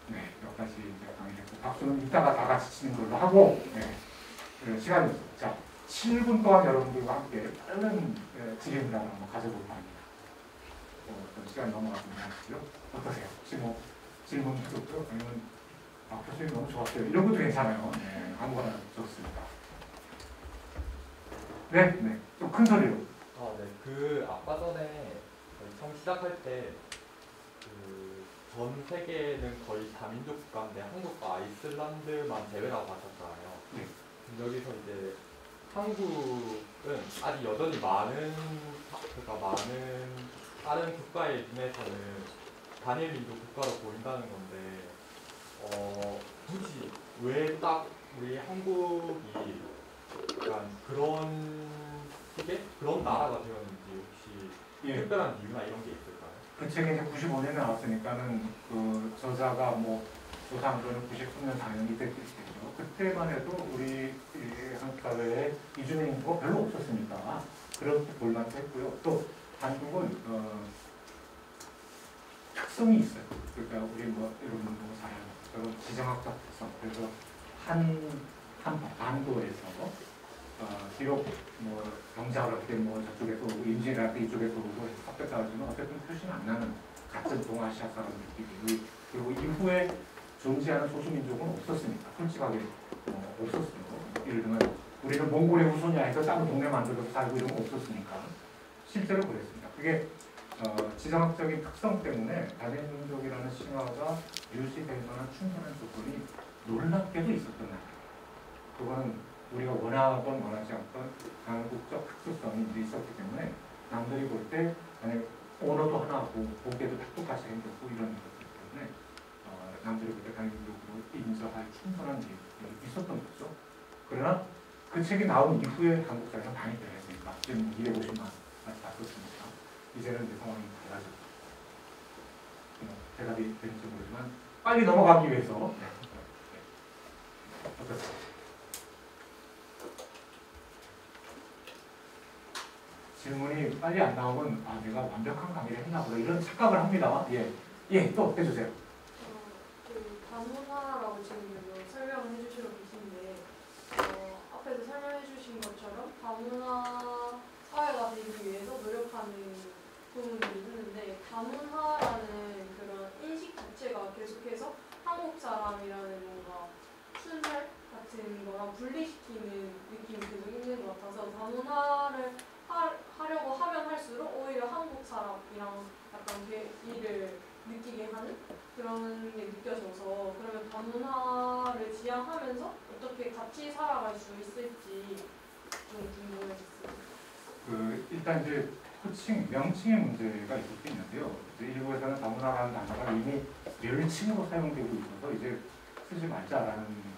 네, 여기까지 이제 강의했고 박수는 이따가 다 같이 치는 걸로 하고 네, 시간이 없어요. 자, 7분 동안 여러분들과 함께 빠른 질의응답을 한번 가져볼 겁니다. 시간 넘어가면 하시죠. 어떠세요? 혹시 뭐 질문 있었죠? 아니면 교수님 너무 좋았어요. 이런 것도 괜찮아요. 네, 아무거나 좋습니다. 네, 네. 좀 큰 소리로. 네. 그 아까 전에 처음 시작할 때 그 전 세계는 거의 다민족 국가인데 한국과 아이슬란드만 제외라고 하셨잖아요. 네. 여기서 이제 한국은 아직 여전히 많은 다른 국가의 눈에서는 단일 민족 국가로 보인다는 건데 굳이 왜 딱 우리 한국이 약간 그런 나라가 되었는지 혹시 특별한 이유나 이런 게 있을까요? 그 책이 이제 95년에 나왔으니까는 그 저자가 뭐 조상으로는 99년 당연히 됐겠죠. 그때만 해도 우리 한국 사회에 이주민 인구가 별로 없었으니까 그렇게 볼만도 했고요. 또 한국은 특성이 있어요. 그러니까 우리 뭐 여러분 보고 잘 아는 것처럼 지정학적 특성. 그래서 한반도에서 비록 뭐 경작을 어떻게 뭐 저쪽에서 오고 인지니어한테 이쪽에서 오고 합격하지만 어쨌든 표시는 안 나는 같은 동아시아 사람들끼리 그리고 이후에 존재하는 소수민족은 없었으니까 솔직하게 없었어요. 예를 들면 우리는 몽골의 후손이야 해서 다른 동네 만들어서 살고 이런 거 없었으니까 실제로 그랬습니다. 그게 지정학적인 특성 때문에 다민민족이라는 신화가 유지될 만한 충분한 조건이 놀랍게도 있었던 나라예요. 그거는 우리가 원하건 원하지 않건 한국적 특수성이 이제 있었기 때문에 남들이 볼 때 만약에 언어도 하나고 보기에도 다 똑같이 생겼고 이런 것들 때문에 남들이 볼 때 다민민족으로 인정할 충분한 이유가 있었던 거죠. 그러나 그 책이 나온 이후에 한국 사회가 많이 변했으니까 지금 250만 다 썼으니까 이제는 이제 상황이 달라졌죠. 대답이 되는지 모르지만 빨리 넘어가기 위해서 어떻습니까? 질문이 빨리 안 나오면 내가 완벽한 강의를 했나 보다 이런 착각을 합니다. 또 해주세요. 그 다문화라고 지금 설명을 해주시고 계신데 앞에서 설명해 주신 것처럼 다문화 사회가 되기 위해서 노력하는 부분들이 있는데 다문화라는 그런 인식 자체가 계속해서 한국 사람이라는 뭔가 순살 같은 거랑 분리시키는 느낌이 계속 있는 것 같아서 다문화를 하려고 하면 할수록 오히려 한국 사람이랑 약간 괴리를 느끼게 하는 그런 게 느껴져서 그러면 다문화를 지향하면서 어떻게 같이 살아갈 수 있을지 좀 궁금해졌어요. 일단 이제 호칭, 명칭의 문제가 있을 수 있는데요. 이제 일부에서는 다문화라는 단어가 이미 멸칭으로 사용되고 있어서 이제 쓰지 말자라는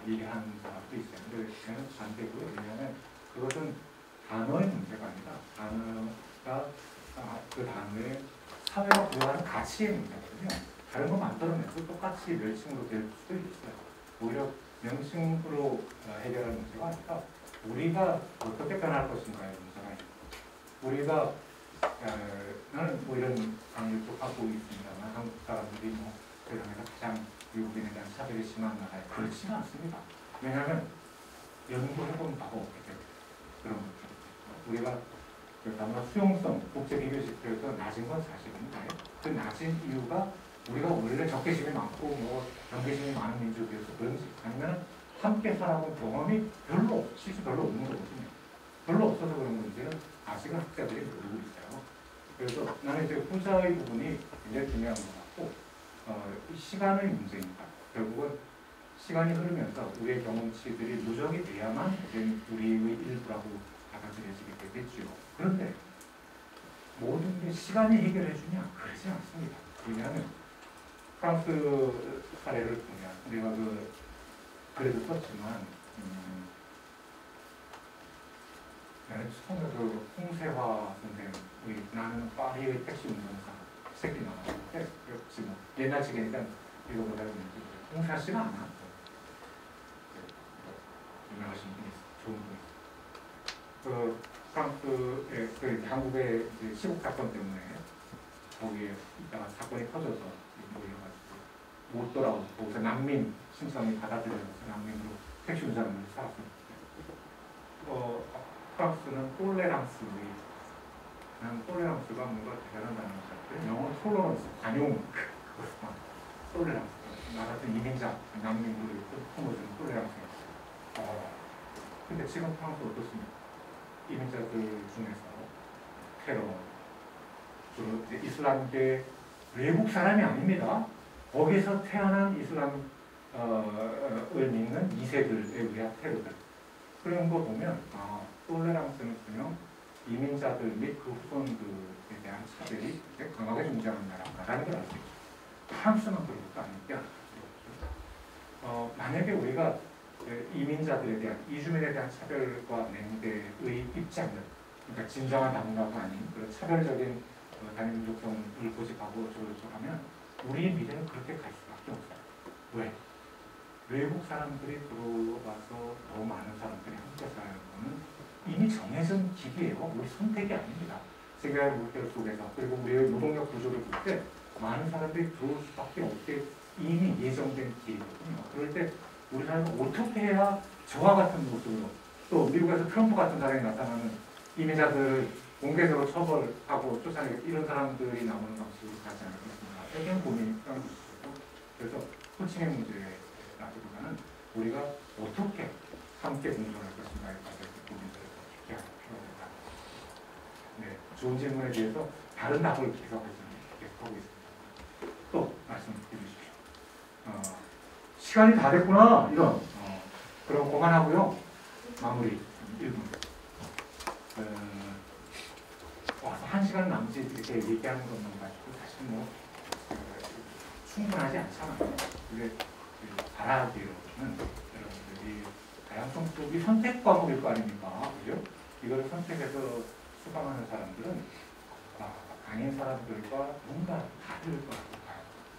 얘기하는 사람도 있어요. 근데 저는 반대고요. 왜냐하면 그것은 단어의 문제가 아니라 단어가 그 단어의 사회가 부여하는 가치의 문제거든요. 다른 거 만들어내도 똑같이 멸칭으로 될 수도 있어요. 오히려 명칭으로 해결할 문제가 아니라 우리가 어떻게 변할 것인가의 문제가 있고 우리가 나는 뭐 이런 강의를 또 하고 있습니다만 한국 사람들이 뭐 세상에서 가장 외국인에 대한 차별이 심한 나라에 그렇지는 않습니다. 왜냐하면 연구해본 바가 없기 때문에 그런 거죠. 우리가 다문화 수용성, 국제 비교지표에서 낮은 건 사실인데 그 낮은 이유가 우리가 원래 적개심이 많고 뭐 경계심이 많은 민족이어서 그런지 아니면 함께 살아본 경험이 별로 없는 거거든요. 별로 없어서 그런 건지는 아직은 학자들이 모르고 있어요. 그래서 나는 이제 후자의 부분이 굉장히 중요한 것 같고 시간의 문제니까 결국은 시간이 흐르면서 우리의 경험치들이 누적이 돼야만 우리의 일부라고 받아들여지게 되겠죠. 그런데 모든 게 시간이 해결해 주냐? 그러지 않습니다. 왜냐하면 프랑스 사례를 보면 내가 그래도 썼지만 나는 처음에 홍세화 선생님 나는 파리의 택시 운전사 새끼 나왔는데 역시 뭐 옛날 책이니까 읽어보자 했는데 홍세화 씨가 안 나왔어요. 유명하신 분이 있어요. 좋은 분이 있어요. 프랑스의 한국의 시국 사건 때문에 거기에 있다가 사건이 터져서 모여가지고 못 돌아오고 거기서 난민 신청이 받아들여져서 난민으로 택시 운전을 살았습니다. 프랑스는 톨레랑스의 난 톨레랑스가 뭔가 대단하다는 것 같아요. 영어 톨러런스, 관용 톨레랑스 나 같은 이민자, 난민들을 품어주는 톨레랑스였어요. 근데 지금 프랑스 어떻습니까? 이민자들 중에서 테러, 주로 이슬람계 외국 사람이 아닙니다. 거기서 태어난 이슬람을 믿는 2세들에 의한 테러들. 그런 거 보면 톨레랑스는 그냥 이민자들 및 그 후손들에 대한 차별이 굉장히 강하게 존재하는 나라라는 걸 알 수 있죠. 프랑스는 그런 것도 아니니까 만약에 우리가 이민자들에 대한 이주민에 대한 차별과 냉대의 입장을 그러니까 진정한 다문화가 아닌 그런 차별적인 다민족성을 고집하고 저쩌하면 우리의 미래는 그렇게 갈 수밖에 없어요. 왜? 외국 사람들이 들어와서 너무 많은 사람들이 함께 사는 거는 이미 정해진 길이에요. 우리 선택이 아닙니다. 세계 물결 속에서 그리고 우리의 노동력 구조를 볼 때 많은 사람들이 들어올 수밖에 없게 이미 예정된 길이거든요. 그럴 때 우리 사람은 어떻게 해야 저와 같은 모습으로 또 미국에서 트럼프 같은 사람이 나타나는 이민자들을 공개적으로 처벌하고 쫓아내겠다 이런 사람들이 나오는 방식으로 가지 않겠습니까? 여기는 고민이 필요한 것이고 그래서 호칭의 문제라기보다는 우리가 어떻게 함께 공존할 것인가에 대해서 고민을 깊게 할 필요가 있다. 네, 좋은 질문에 대해서 다른 답을 계속하고 있습니다. 또 말씀드리십시오. 시간이 다 됐구나 이런 그럼 그만하고요. 마무리 1분. 와서 1시간 남짓 이렇게 얘기하는 것만 가지고 사실 뭐 충분하지 않잖아요. 근데 바라기로는 여러분들이 다양성 속이 선택 과목일 거 아닙니까? 그죠? 이걸 선택해서 수강하는 사람들은 아닌 사람들과 뭔가 다를 것 같아요.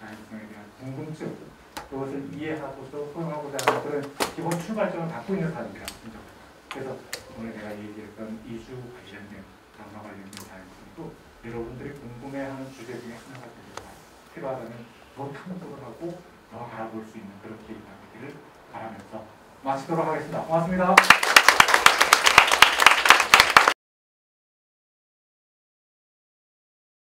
다양성에 대한 궁금증, 그것을 이해하고서 소용하고자 하는 그런 기본 출발점을 갖고 있는 사람들이라고 생각합니다. 그래서 오늘 내가 얘기했던 이주 관련된, 단어 관련된 다양성도 여러분들이 궁금해하는 주제 중에 하나가 되겠다. 필요하다면 더 탐구를 하고 더 알아볼 수 있는 그런 계기가 되기를 바라면서 마치도록 하겠습니다. 고맙습니다.